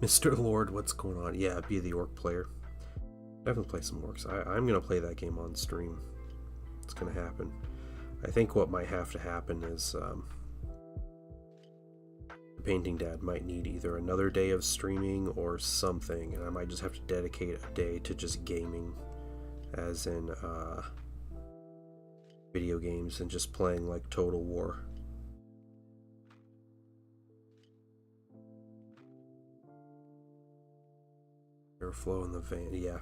Mr. Lord, what's going on? Yeah, be the orc player. Definitely play some orcs. I'm going to play that game on stream. It's going to happen. I think what might have to happen is the Painting Dad might need either another day of streaming or something, and I might just have to dedicate a day to just gaming, as in video games, and just playing like Total War. Airflow in the van, yeah.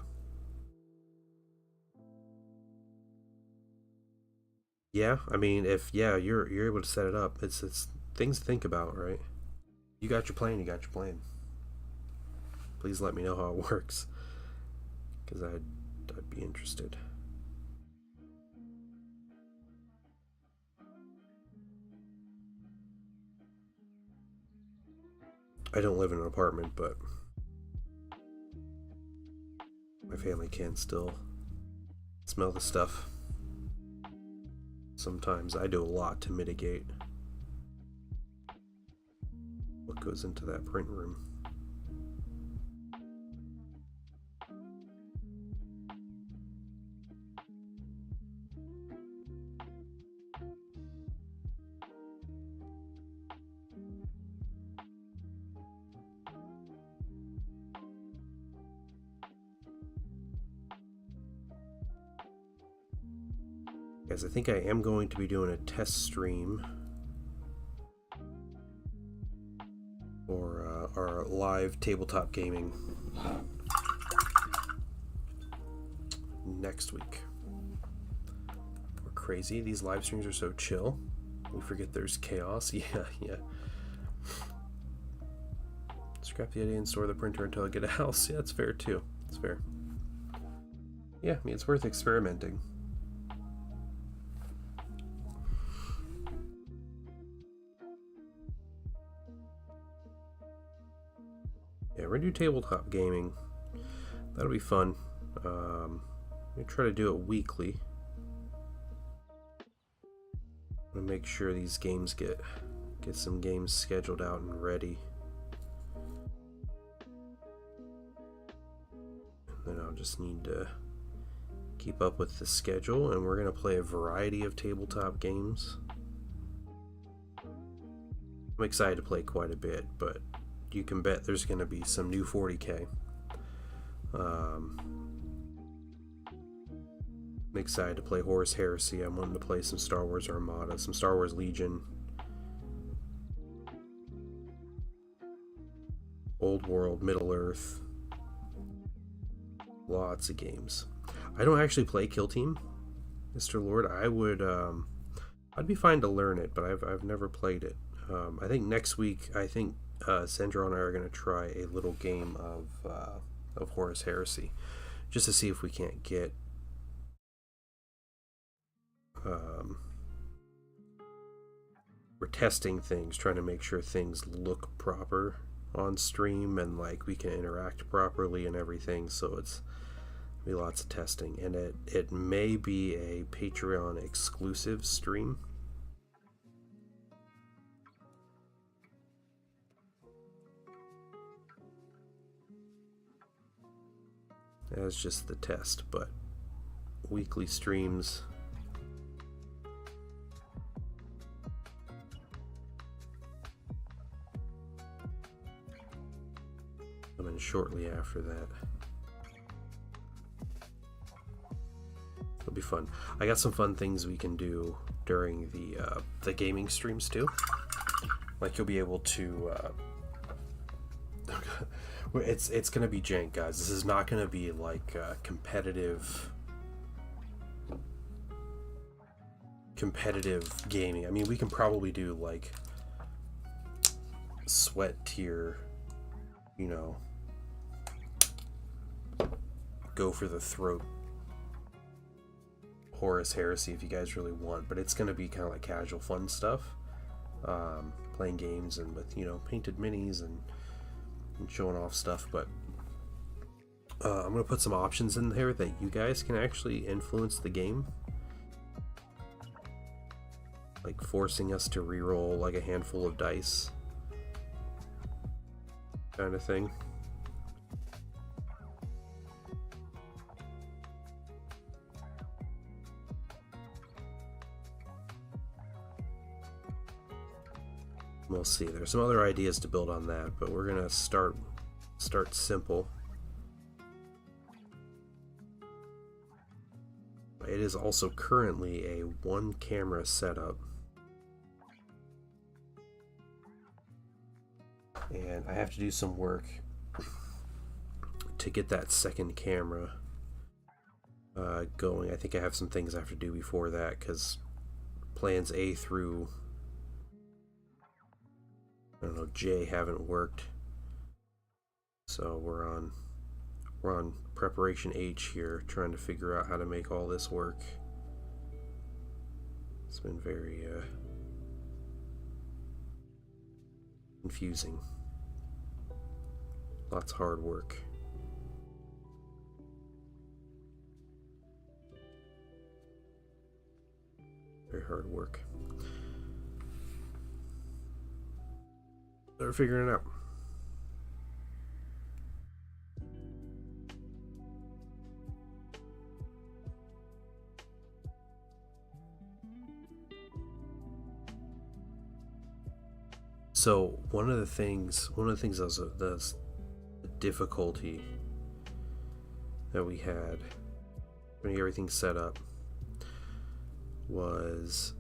Yeah, I mean, if yeah, you're able to set it up. It's things to think about, right? You got your plan. You got your plan. Please let me know how it works, because I'd be interested. I don't live in an apartment, but my family can still smell the stuff. Sometimes I do a lot to mitigate what goes into that print room. Guys, I think I am going to be doing a test stream for our live tabletop gaming next week. We're crazy. These live streams are so chill. We forget there's chaos. Yeah. Scrap the idea and store the printer until I get a house. Yeah, that's fair too. It's fair. Yeah, I mean, it's worth experimenting. Yeah, we're gonna do tabletop gaming. That'll be fun. I'm gonna try to do it weekly. I'm gonna make sure these games get some games scheduled out and ready. And then I'll just need to keep up with the schedule, and we're gonna play a variety of tabletop games. I'm excited to play quite a bit, but you can bet there's going to be some new 40k. I'm excited to play Horus Heresy. I'm wanting to play some Star Wars Armada, some Star Wars Legion, Old World, Middle Earth. Lots of games. I don't actually play Kill Team, Mr. Lord. I'd be fine to learn it, but I've never played it. I think next week, Sandra and I are going to try a little game of Horus Heresy, just to see if we can't get we're testing things, trying to make sure things look proper on stream and like we can interact properly and everything. So it's be lots of testing, and it may be a Patreon exclusive stream. As just the test, but weekly streams. Coming shortly after that. It'll be fun. I got some fun things we can do during the gaming streams too. Like you'll be able to. It's gonna be jank, guys. This is not gonna be like competitive gaming. I mean, we can probably do like sweat tier, go for the throat Horus Heresy if you guys really want, but it's gonna be kind of like casual fun stuff, playing games and with painted minis and showing off stuff. But I'm gonna put some options in there that you guys can actually influence the game, like forcing us to reroll like a handful of dice kind of thing. We'll see. There's some other ideas to build on that, but we're gonna start simple. It is also currently a one camera setup, and I have to do some work to get that second camera going. I think I have some things I have to do before that, because plans A through, I don't know, J haven't worked. So we're on preparation H here, trying to figure out how to make all this work. It's been very confusing. Lots of hard work. Very hard work. They're figuring it out. So one of the things that was the difficulty that we had when everything set up was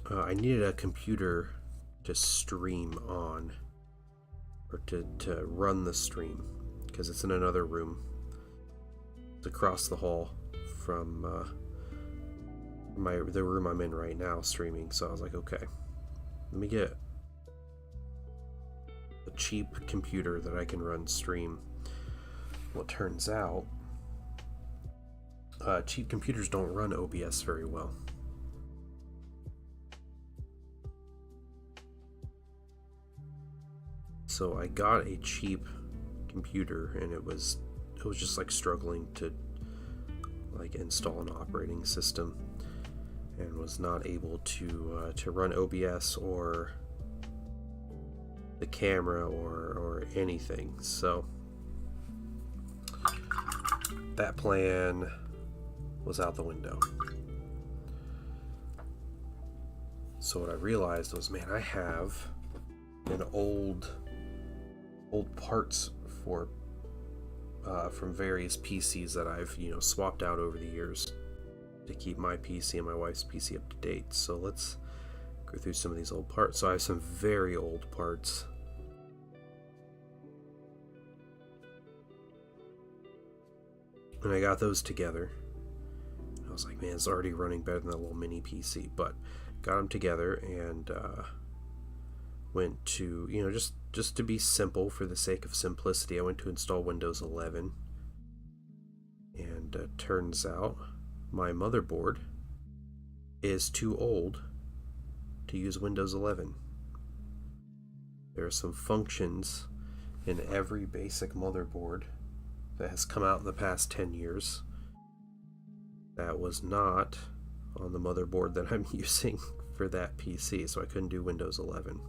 I needed a computer to stream on, or to run the stream, because it's in another room. It's across the hall from the room I'm in right now streaming. So I was like, okay, let me get a cheap computer that I can run stream. Well, it turns out cheap computers don't run OBS very well. So I got a cheap computer, and it was just like struggling to like install an operating system, and was not able to run OBS or the camera or anything. So that plan was out the window. So what I realized was, man, I have an old parts for from various PCs that I've swapped out over the years to keep my PC and my wife's PC up to date. So let's go through some of these old parts. So I have some very old parts. And I got those together. I was like, man, it's already running better than that little mini PC. But got them together and went to, just to be simple, for the sake of simplicity, I went to install Windows 11. And turns out my motherboard is too old to use Windows 11. There are some functions in every basic motherboard that has come out in the past 10 years that was not on the motherboard that I'm using for that PC, so I couldn't do Windows 11.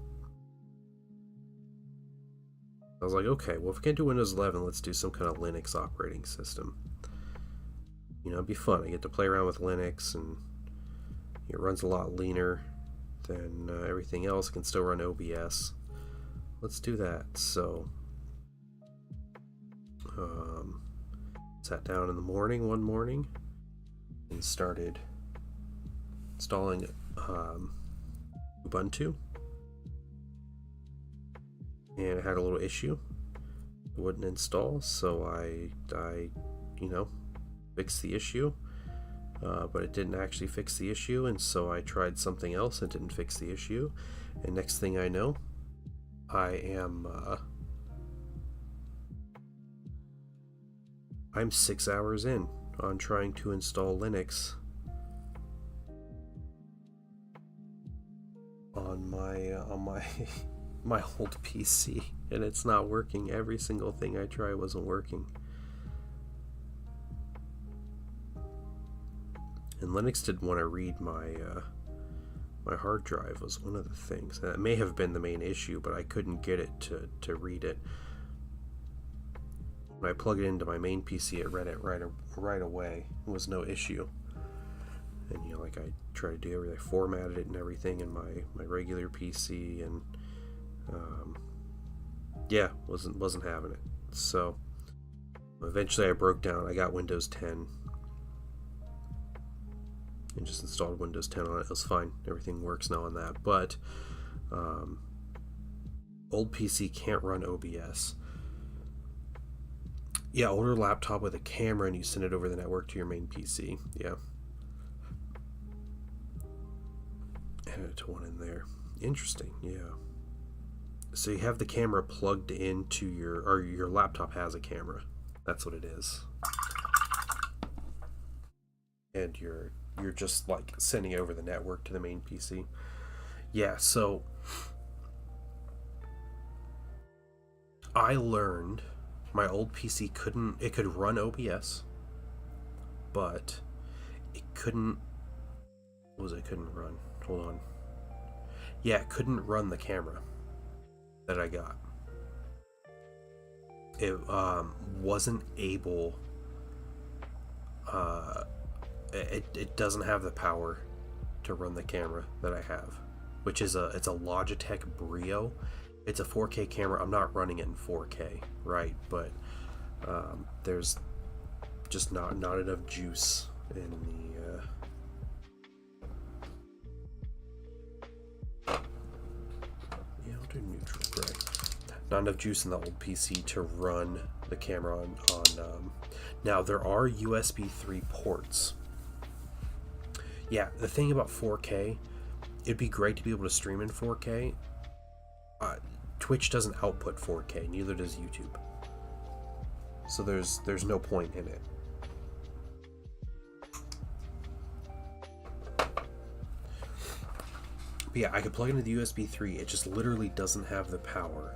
I was like, okay, well, if we can't do Windows 11, let's do some kind of Linux operating system. It'd be fun. I get to play around with Linux, and it runs a lot leaner than everything else. It can still run OBS. Let's do that. So, sat down in the morning one morning and started installing Ubuntu, and it had a little issue. It wouldn't install, so I fixed the issue, but it didn't actually fix the issue, and so I tried something else and didn't fix the issue, and next thing I know, I'm 6 hours in on trying to install Linux on my my old PC, and it's not working. Every single thing I tried wasn't working. And Linux didn't want to read my my hard drive, was one of the things. That may have been the main issue, but I couldn't get it to read it. When I plugged it into my main PC, it read it right away. It was no issue. And I tried to do everything. I formatted it and everything in my regular PC, and yeah, wasn't having it. So eventually I broke down. I got Windows 10 and just installed Windows 10 on it. It was fine. Everything works now on that. But old PC can't run OBS. Yeah, older laptop with a camera and you send it over the network to your main PC. Yeah. Added to one in there. Interesting, yeah. So you have the camera plugged into your laptop has a camera. That's what it is. And you're just like sending over the network to the main PC. Yeah, so I learned my old PC could run OBS, but it couldn't run? Hold on. Yeah, it couldn't run the camera that I got. It wasn't able. It doesn't have the power to run the camera that I have, which is it's a Logitech Brio. It's a 4K camera. I'm not running it in 4K, right? But there's just not enough juice in the. I'll do neutral gray. Not enough juice in the old PC to run the camera on. Now there are USB 3 ports. Yeah, the thing about 4K, it'd be great to be able to stream in 4K. Twitch doesn't output 4K, neither does YouTube. So there's no point in it. But yeah, I could plug into the USB 3. It just literally doesn't have the power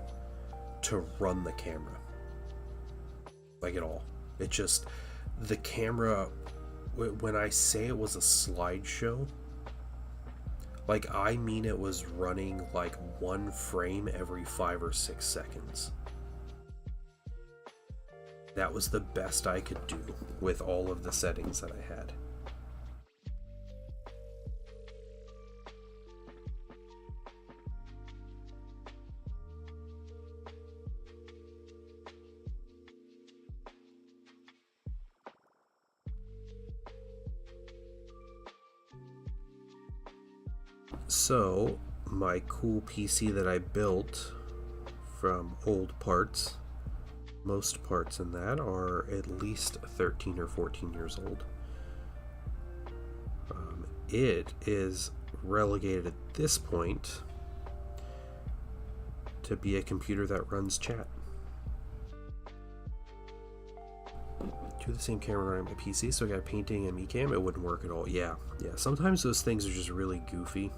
to run the camera. Like at all. It just, the camera, when I say it was a slideshow, like I mean it was running like one frame every 5 or 6 seconds. That was the best I could do with all of the settings that I had. So, my cool PC that I built from old parts, most parts in that are at least 13 or 14 years old. It is relegated at this point to be a computer that runs chat. To the same camera running my PC, so I got a painting and Ecamm, it wouldn't work at all. Yeah. Sometimes those things are just really goofy.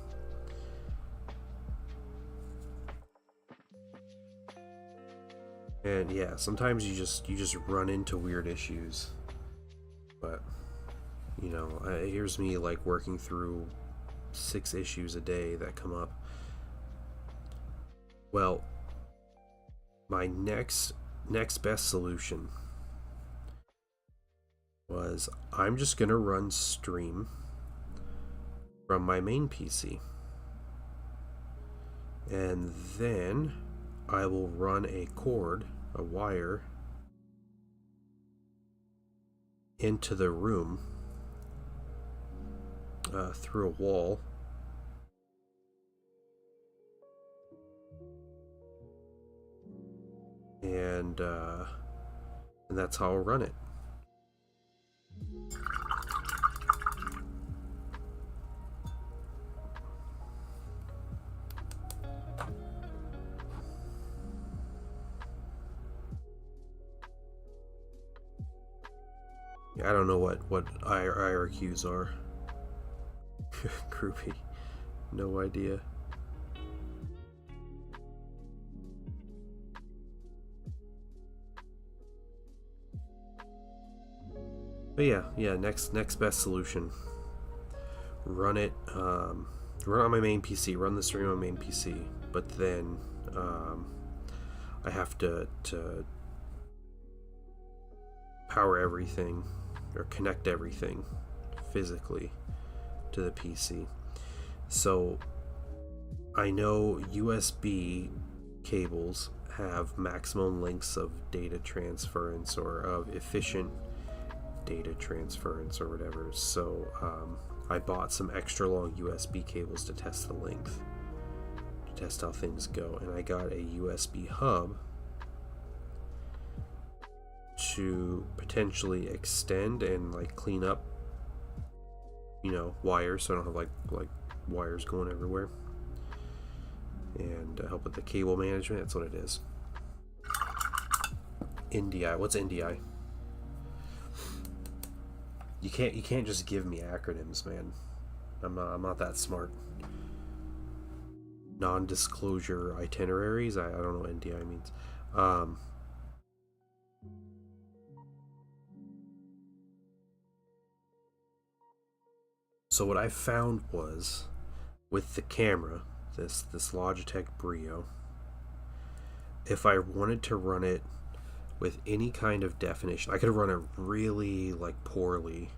And yeah, sometimes you just run into weird issues. But here's me like working through 6 issues a day that come up. Well, my next best solution was I'm just gonna run stream from my main PC, and then I will run a cord, a wire, into the room through a wall, and that's how I'll run it. I don't know what IRQs are. Groupie. No idea. But yeah, next best solution. Run it, run on my main PC, run the stream on my main PC, but then I have to power everything or connect everything physically to the PC. So I know USB cables have maximum lengths of data transference or of efficient data transference or whatever. So I bought some extra long USB cables to test the length, to test how things go, and I got a USB hub to potentially extend and like clean up, you know, wires, so I don't have like wires going everywhere, and help with the cable management. That's what it is. NDI. What's NDI? You can't just give me acronyms, man. I'm not that smart. Non-disclosure itineraries. I don't know what NDI means. So what I found was, with the camera, this Logitech Brio, if I wanted to run it with any kind of definition, I could run it really like poorly.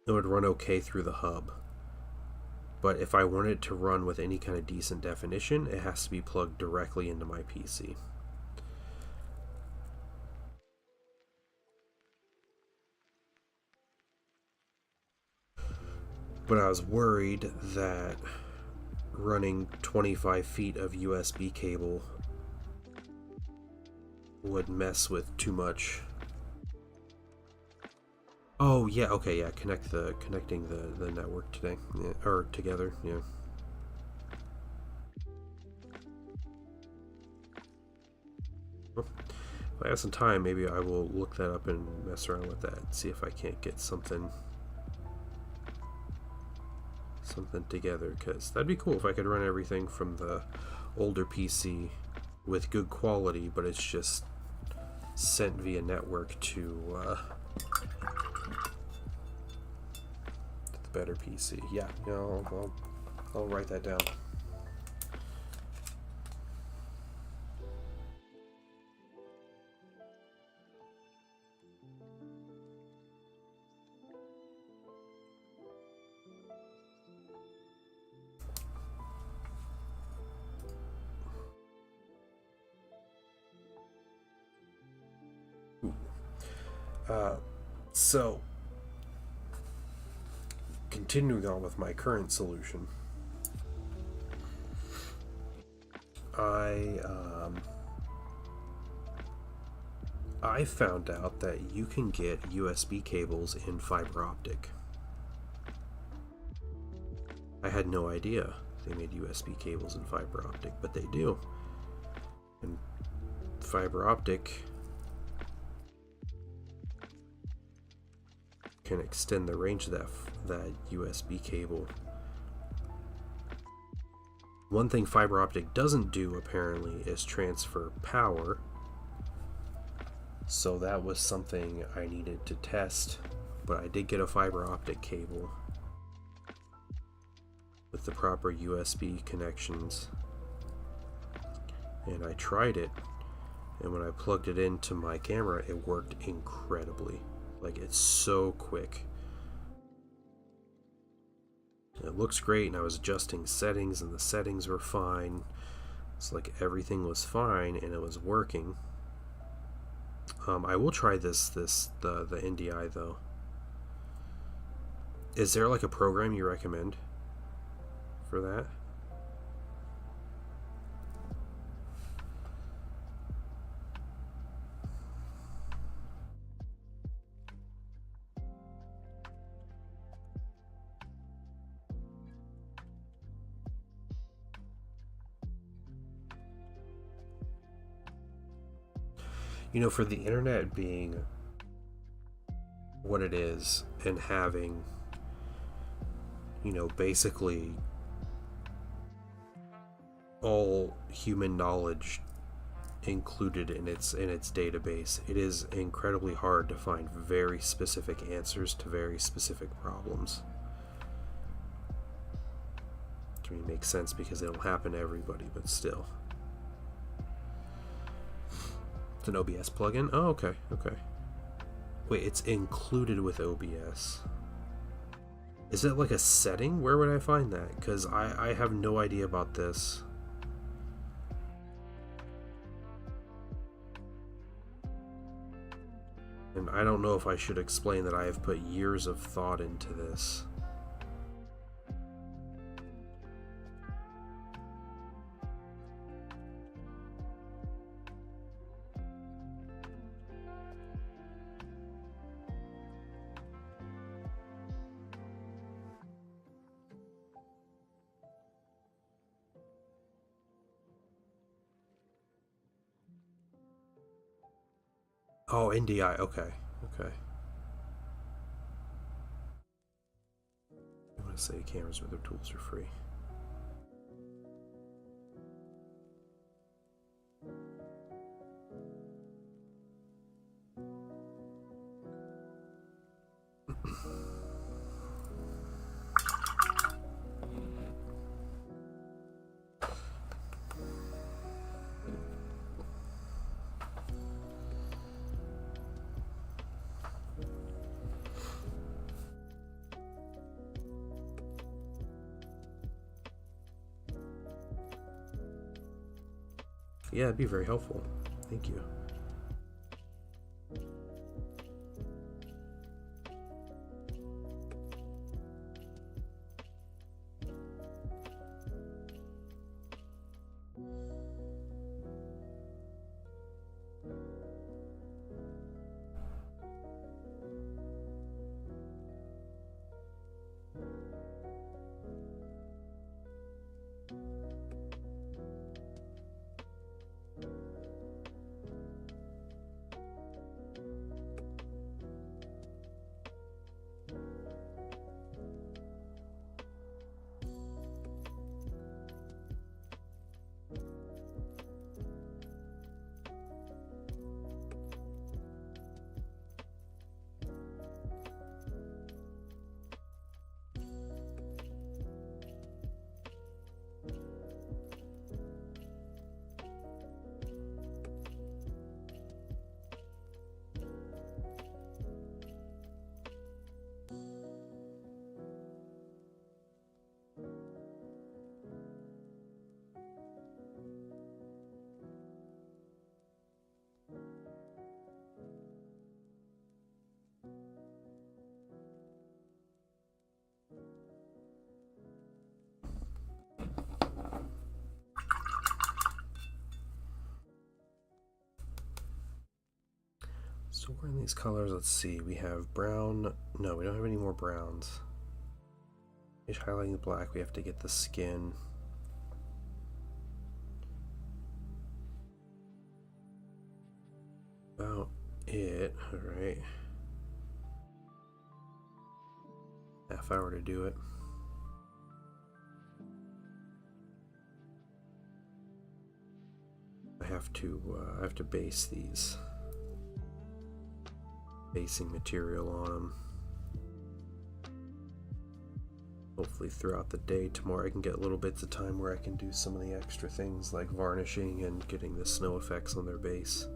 It would run okay through the hub. But if I wanted it to run with any kind of decent definition, it has to be plugged directly into my PC. But I was worried that running 25 feet of USB cable would mess with too much. Oh yeah, okay, yeah, connecting the network today, yeah, or together, yeah. Well, if I have some time, maybe I will look that up and mess around with that, see if I can't get something together, because that'd be cool if I could run everything from the older PC with good quality, but it's just sent via network to the better PC. Yeah, you know, I'll write that down. So, continuing on with my current solution, I found out that you can get USB cables in fiber optic. I had no idea they made USB cables in fiber optic, but they do. And fiber optic can extend the range of that USB cable. One thing fiber optic doesn't do, apparently, is transfer power. So that was something I needed to test, but I did get a fiber optic cable with the proper USB connections, and I tried it, and when I plugged it into my camera, it worked incredibly. Like, it's so quick. It looks great, and I was adjusting settings, and the settings were fine. It's like everything was fine, and it was working. I will try the NDI though. Is there like a program you recommend for that? You know, for the internet being what it is, and having, you know, basically all human knowledge included in its database, it is incredibly hard to find very specific answers to very specific problems. To me, it makes sense because it'll happen to everybody, but still. It's an OBS plugin? Oh, okay, okay. Wait, it's included with OBS. Is it like a setting? Where would I find that? Because I have no idea about this. And I don't know if I should explain that I have put years of thought into this. Oh, NDI. Okay. Okay. I want to say cameras with their tools are free. Yeah, it'd be very helpful. Thank you. So we're in these colors. Let's see. We have brown. No, we don't have any more browns. Just highlighting the black. We have to get the skin. About it. All right. Half hour to do it. I have to base these. Basing material on them. Hopefully throughout the day tomorrow I can get little bits of time where I can do some of the extra things like varnishing and getting the snow effects on their base.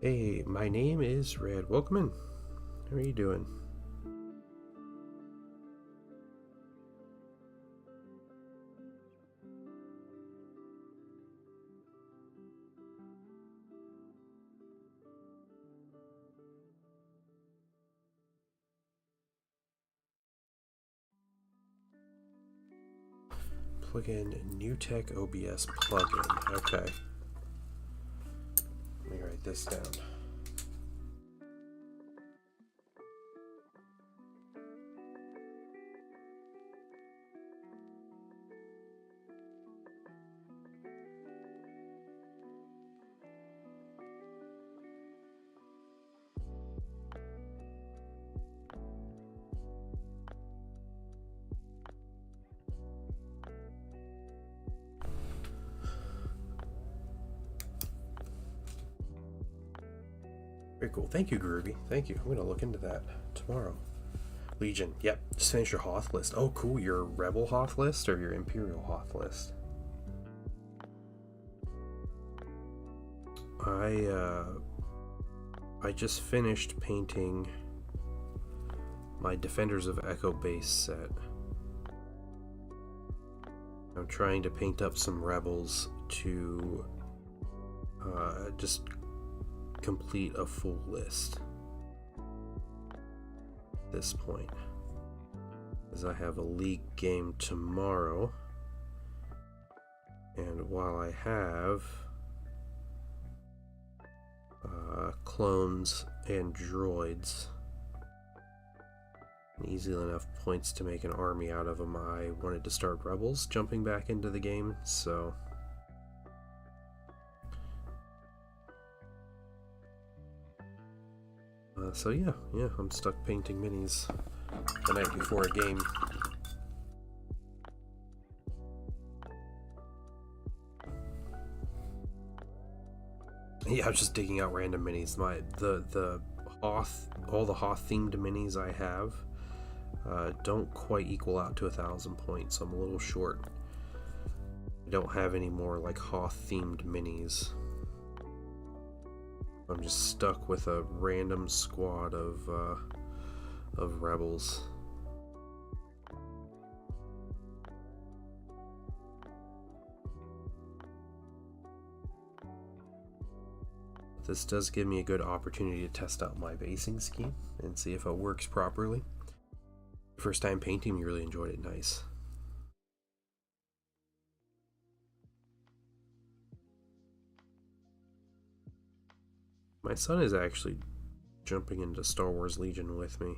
Hey, my name is Red. Welcome in. How are you doing? Plug in NewTek OBS plugin. Okay. Let me write this down. Very cool. Thank you, Groovy. Thank you. I'm gonna look into that tomorrow. Legion. Yep. Just finish your Hoth list. Oh, cool. Your Rebel Hoth list or your Imperial Hoth list? I just finished painting my Defenders of Echo base set. I'm trying to paint up some rebels to just complete a full list at this point, as I have a league game tomorrow, and while I have clones and droids and easily enough points to make an army out of them, I wanted to start rebels jumping back into the game, so yeah, I'm stuck painting minis the night before a game. Yeah, I was just digging out random minis. The Hoth, all the Hoth themed minis I have don't quite equal out to 1,000 points, so I'm a little short. I don't have any more like Hoth themed minis. I'm just stuck with a random squad of rebels. This does give me a good opportunity to test out my basing scheme and see if it works properly. First time painting, we really enjoyed it. Nice. My son is actually jumping into Star Wars Legion with me,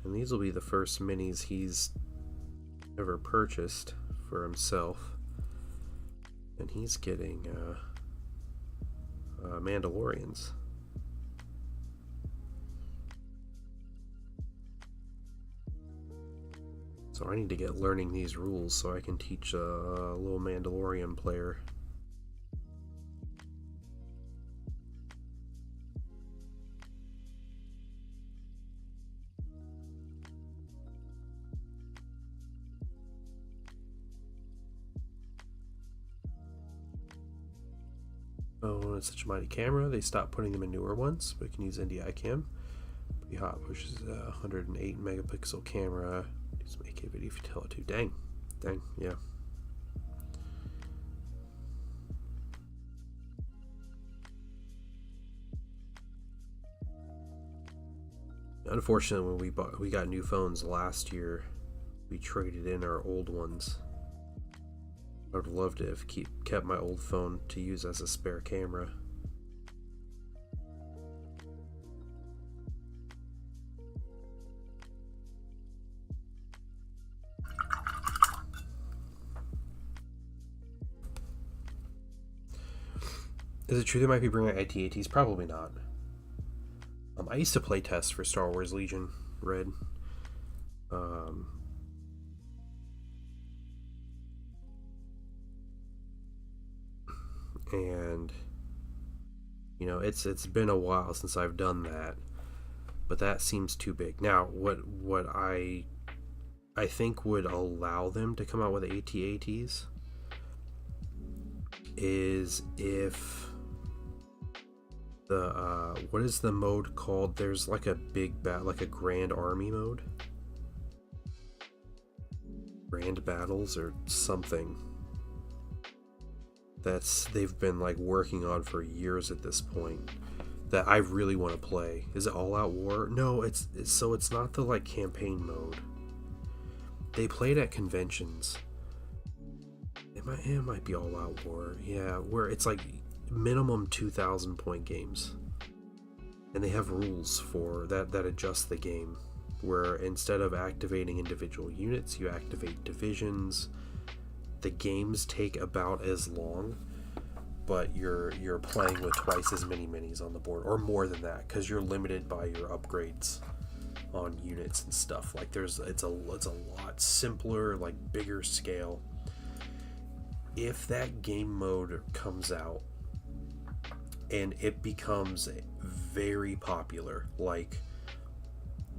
and these will be the first minis he's ever purchased for himself, and he's getting Mandalorians. So I need to get learning these rules so I can teach a little Mandalorian player. Oh, it's such a mighty camera. They stopped putting them in newer ones, but you can use NDI cam. Pretty hot, which is a 108 megapixel camera. Just make a video fidelity. Dang, yeah. Unfortunately, when we got new phones last year, we traded in our old ones. I would love to have kept my old phone to use as a spare camera. Is it true they might be bringing out AT-ATs? Probably not. I used to play test for Star Wars Legion Red. And you know, it's been a while since I've done that, but that seems too big. Now, what I think would allow them to come out with AT-ATs is if the what is the mode called? There's like a big like a Grand Army mode, Grand Battles or something. They've been like working on for years at this point, that I really want to play. Is it All Out War? No, it's not the like campaign mode. They played at conventions. It might be All Out War. Yeah, where it's like minimum 2,000 point games, and they have rules for that adjust the game, where instead of activating individual units, you activate divisions. The games take about as long, but you're playing with twice as many minis on the board, or more than that, because you're limited by your upgrades on units and stuff. Like it's a lot simpler, like bigger scale. If that game mode comes out, and it becomes very popular, like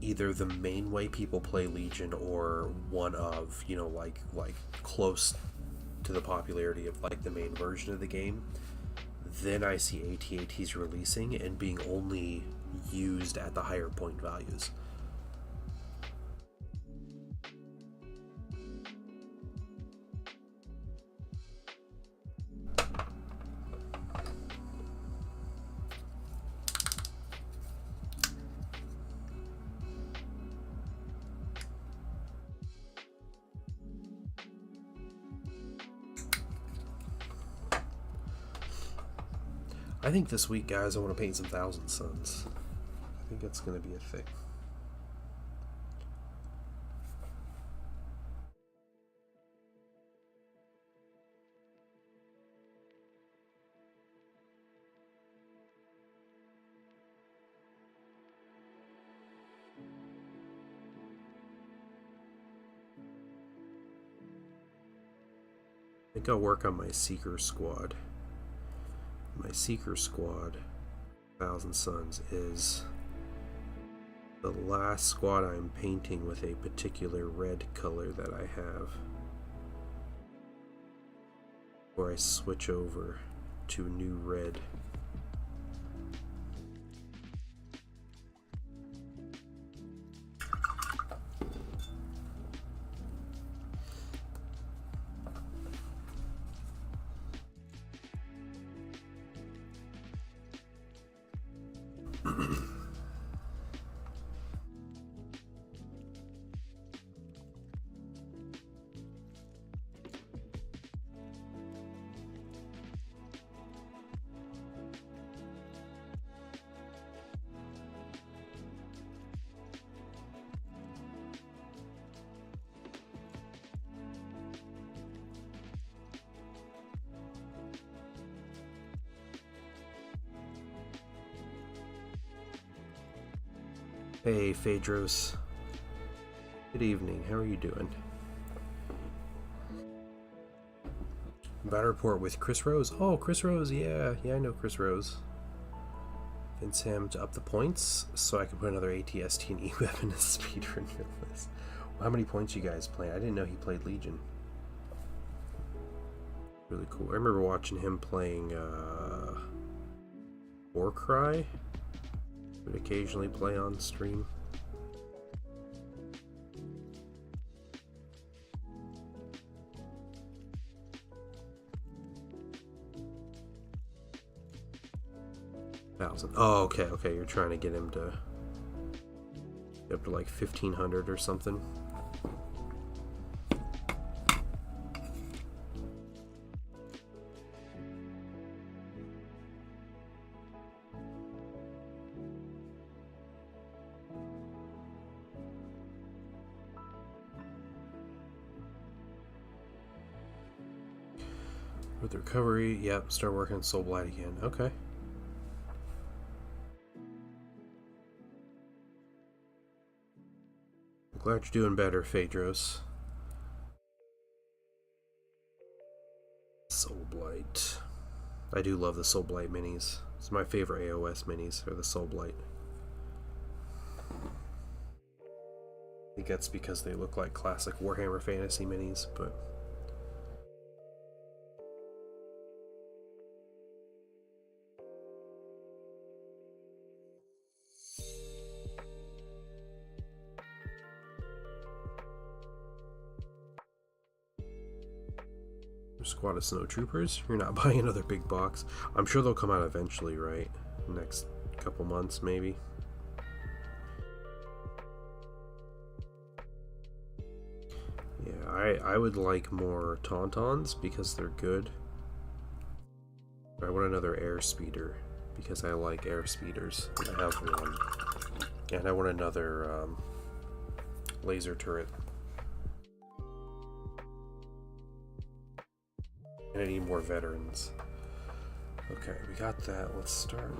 either the main way people play Legion or one of, you know, like close to the popularity of like the main version of the game. Then I see AT-ATs releasing and being only used at the higher point values. I think this week, guys, I want to paint some Thousand Suns. I think it's going to be a thing. I think I'll work on my Seeker Squad. My Seeker Squad, Thousand Suns, is the last squad I'm painting with a particular red color that I have, where I switch over to new red. Hey, Phaedros. Good evening. How are you doing? Battle report with Chris Rose. Oh, Chris Rose. Yeah, I know Chris Rose. Convince him to up the points so I can put another ATST and E-Weapon as speeder in your list. Well, how many points you guys play? I didn't know he played Legion. Really cool. I remember watching him playing Warcry. Would occasionally play on stream. Oh, okay. You're trying to get him to get up to like 1,500 or something. With recovery, yep, start working on Soul Blight again. Okay. I'm glad you're doing better, Phaedros. Soul Blight. I do love the Soul Blight minis. It's my favorite AOS minis, are the Soul Blight. I think that's because they look like classic Warhammer Fantasy minis, but... Squad of Snow Troopers. You're not buying another big box. I'm sure they'll come out eventually, right? Next couple months, maybe. Yeah, I would like more Tauntauns because they're good. I want another air speeder because I like air speeders. I have one. And I want another laser turret. And I need more veterans. Okay, we got that. Let's start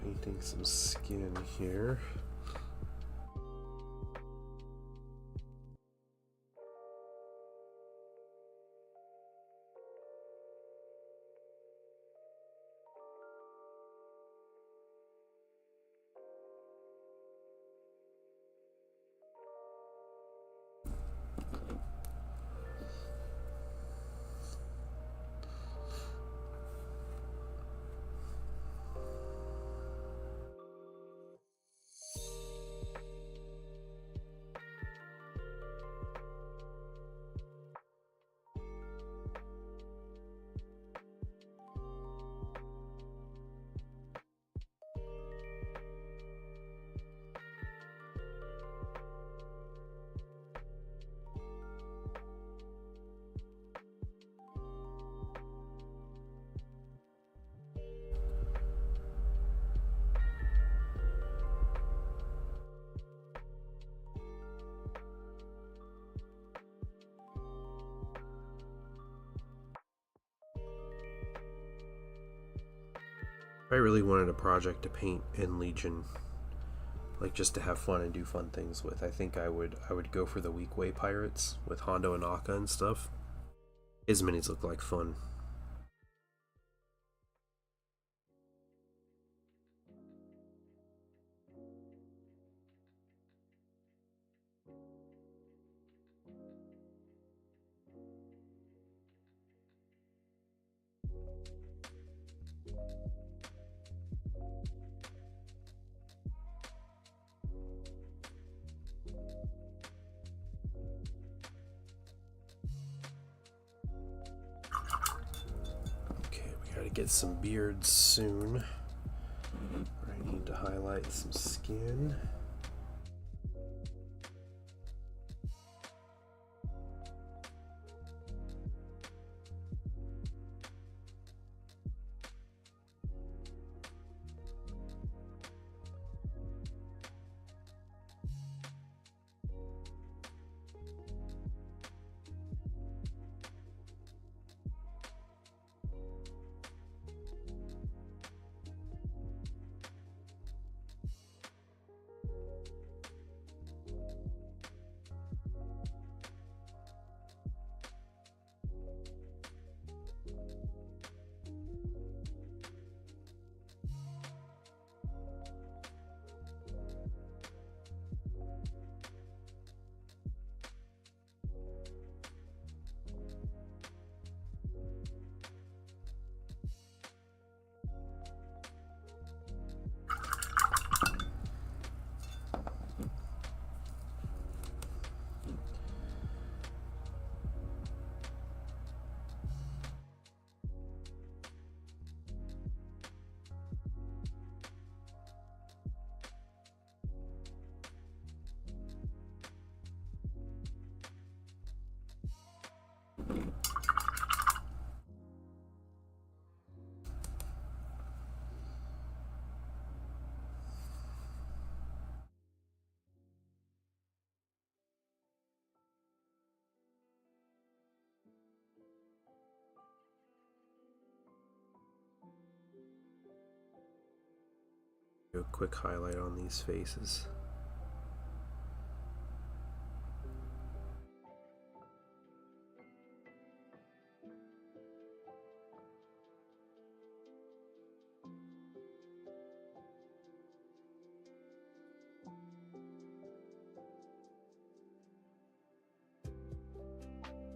painting some skin here. really wanted a project to paint in Legion, like just to have fun and do fun things with, I think I would go for the Weak Way Pirates with Hondo and Akka and stuff. His minis look like fun. To get some beards soon. I need to highlight some skin. Do a quick highlight on these faces.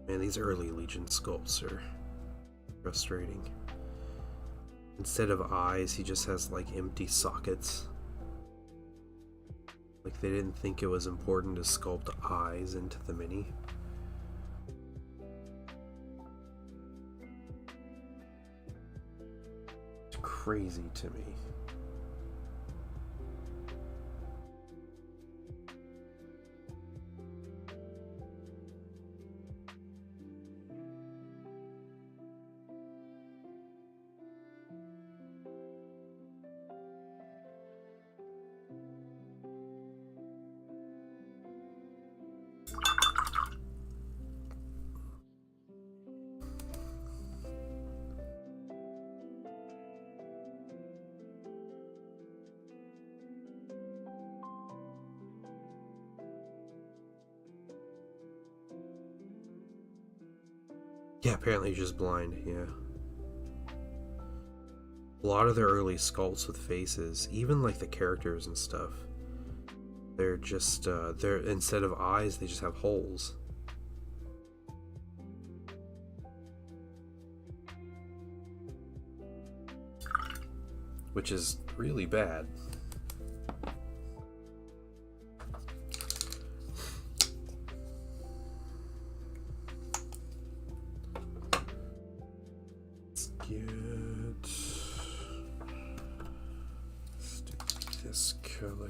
Man, these early Legion sculpts are frustrating. Instead of eyes, he just has like empty sockets. Like they didn't think it was important to sculpt eyes into the mini. It's crazy to me. Yeah, apparently he's just blind, yeah. A lot of the early sculpts with faces, even like the characters and stuff, they're just, they're instead of eyes, they just have holes. Which is really bad. Let's do this color.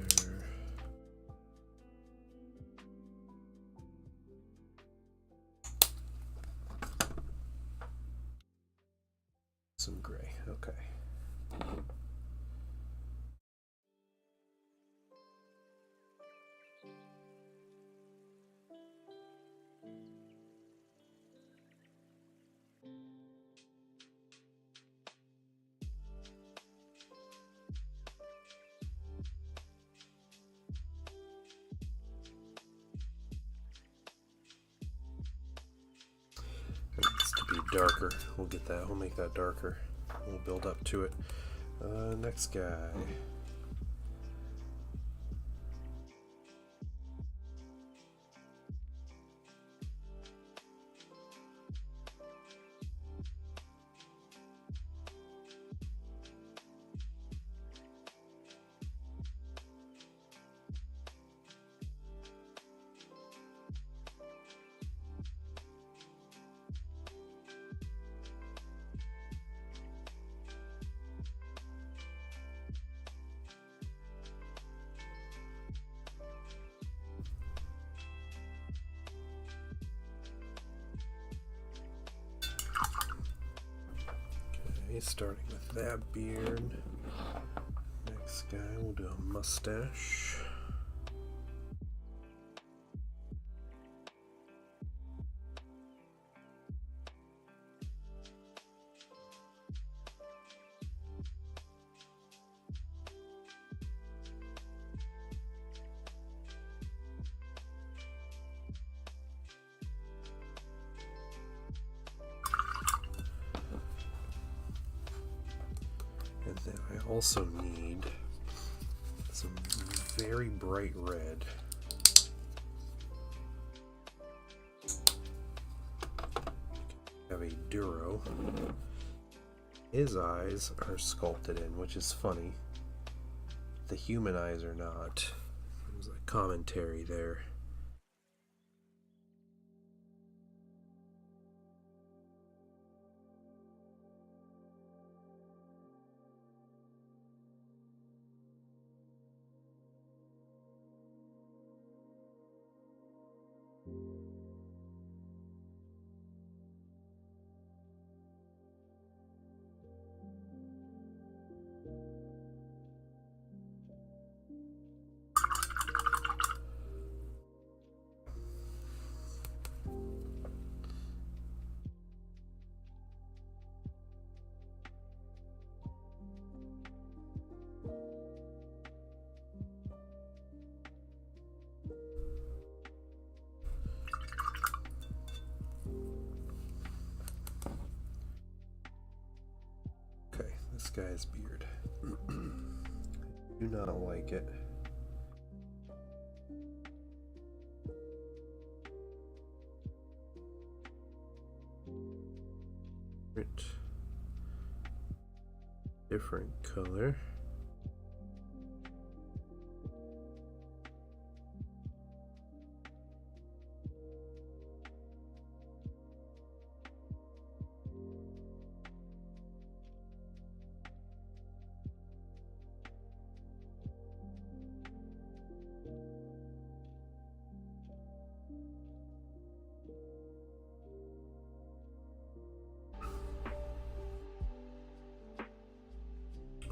Some gray, okay. darker. We'll get that. We'll make that darker. We'll build up to it. Next guy. Starting with that beard. Next guy, we'll do a mustache. And then I also need some very bright red. Have a Duro. His eyes are sculpted in, which is funny. The human eyes are not. There's a commentary there. This guy's beard. Do not like it. Different color.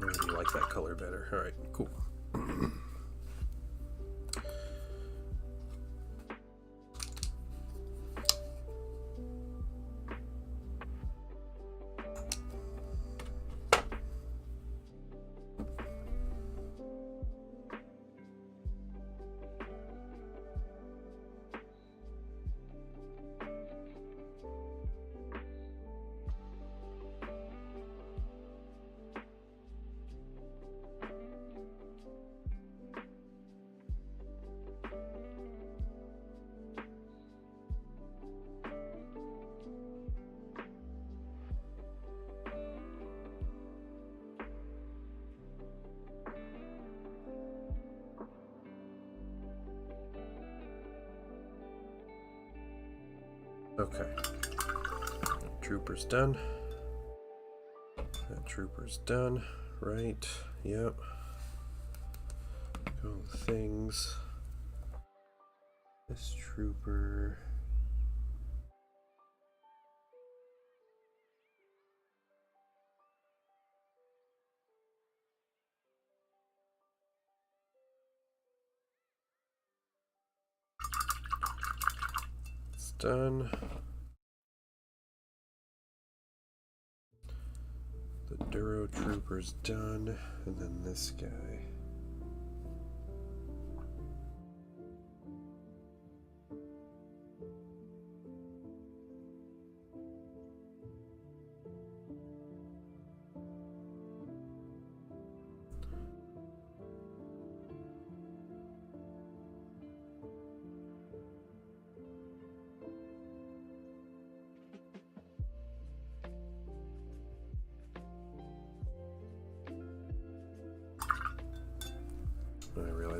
I like that color better. All right, cool. Okay. Trooper's done. That trooper's done. Right. Yep. Go things. This trooper. It's done. The Duro trooper's done. And then this guy.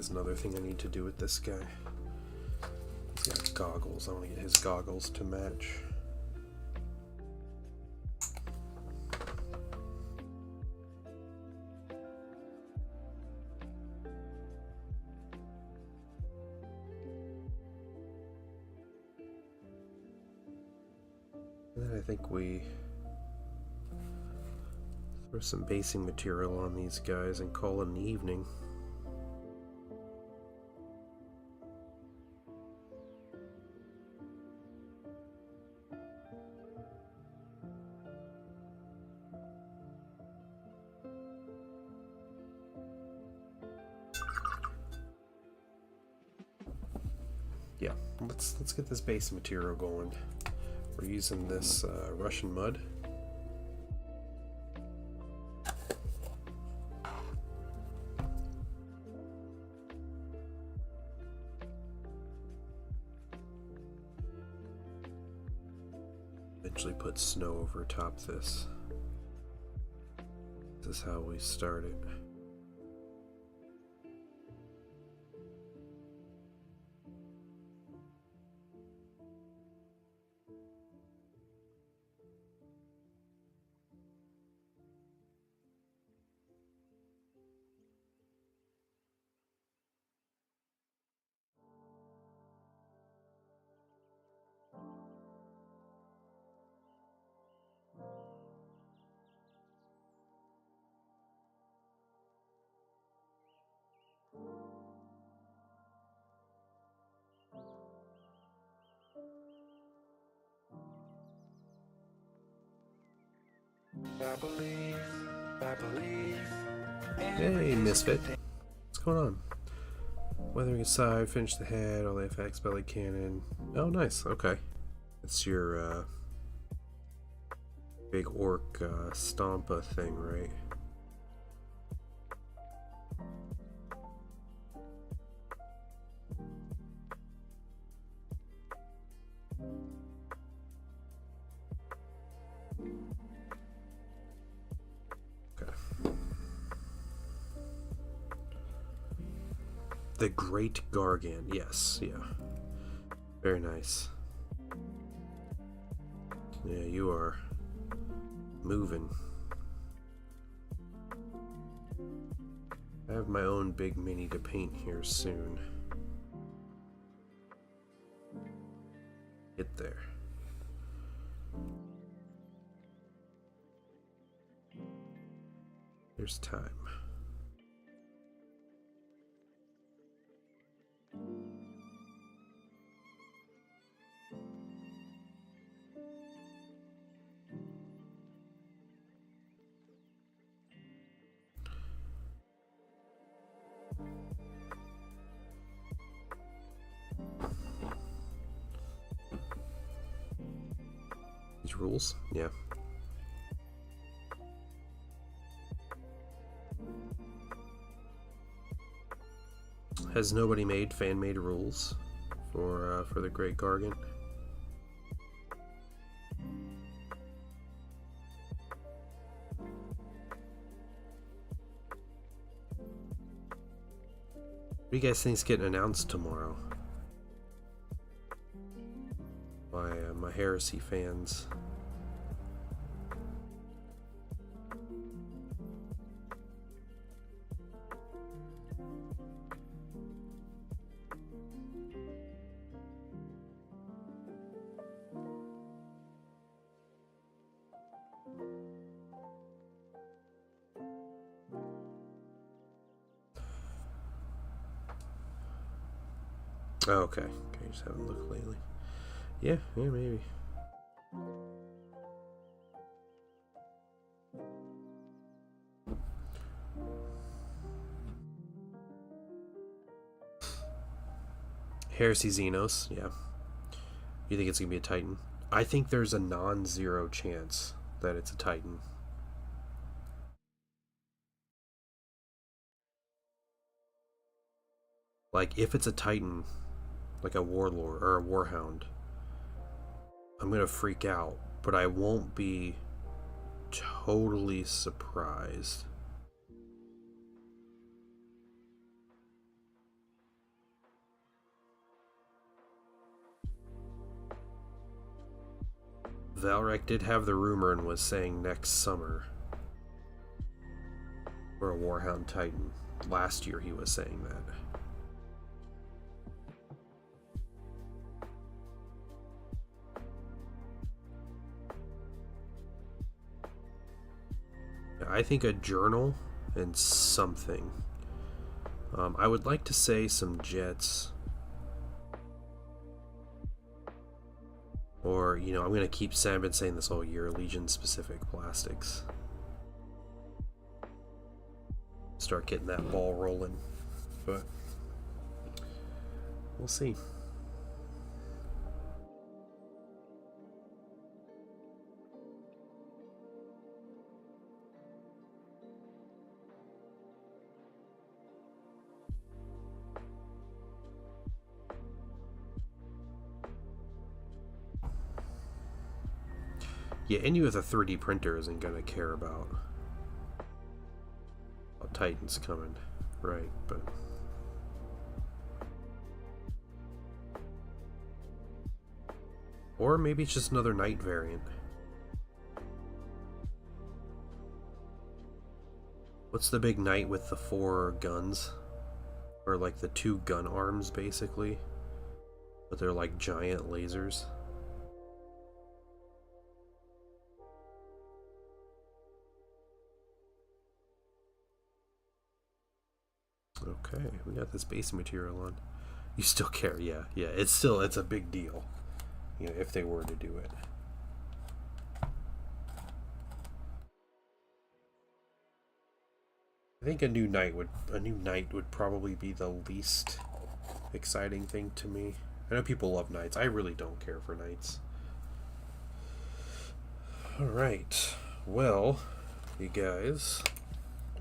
realize another thing I need to do with this guy. He's got goggles. I want to get his goggles to match. And then I think we throw some basing material on these guys and call it an evening. Yeah, let's get this base material going. We're using this Russian mud. Eventually put snow over top this. This is how we start it. I believe. Hey, Misfit. What's going on? Weathering aside, finish the head, all the FX belly cannon. Oh, nice. Okay. It's your big orc stompa thing, right? The Great Gargant, yes, yeah. Very nice. Yeah, you are moving. I have my own big mini to paint here soon. Get there. There's time. These rules? Yeah. Has nobody made fan-made rules for the Great Gargant? What do you guys think's getting announced tomorrow? My Heresy fans. Oh, okay. Okay, just haven't looked lately. Yeah, maybe. Heresy Xenos, yeah. You think it's gonna be a Titan? I think there's a non-zero chance that it's a Titan. Like, if it's a Titan, like a Warlord or a Warhound, I'm gonna freak out, but I won't be totally surprised. Valrek did have the rumor and was saying next summer for a Warhound Titan. Last year he was saying that. I think a journal and something. I would like to say some jets. Or, you know, I'm going to keep saying, I've been saying this all year, Legion specific plastics. Start getting that ball rolling. But we'll see. Yeah, any with a 3D printer isn't going to care about Titans coming, right? But or maybe it's just another Knight variant. What's the big Knight with the 4 guns? Or like the 2 gun arms, basically? But they're like giant lasers. Okay, we got this base material on. You still care, yeah. It's a big deal, you know, if they were to do it. I think a new knight would probably be the least exciting thing to me. I know people love knights. I really don't care for knights. All right, well, you guys.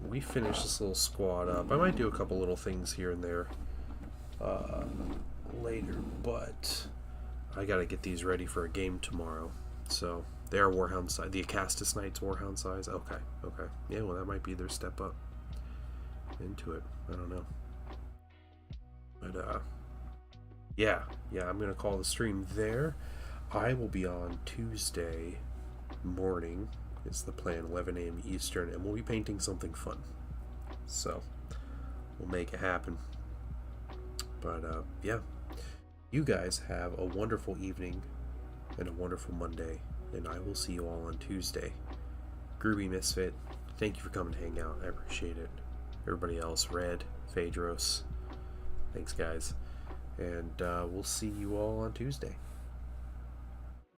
We finished this little squad up. I might do a couple little things here and there later, but I gotta get these ready for a game tomorrow. So they are Warhound size. The Acastus Knights Warhound size. Okay. Yeah, well, that might be their step up into it. I don't know. But yeah, I'm gonna call the stream there. I will be on Tuesday morning. Is the plan, 11 a.m. Eastern, and we'll be painting something fun. So we'll make it happen. But yeah, you guys have a wonderful evening and a wonderful Monday, and I will see you all on Tuesday. Groovy Misfit, thank you for coming to hang out. I appreciate it. Everybody else, Red, Phaedros, thanks guys, and we'll see you all on Tuesday.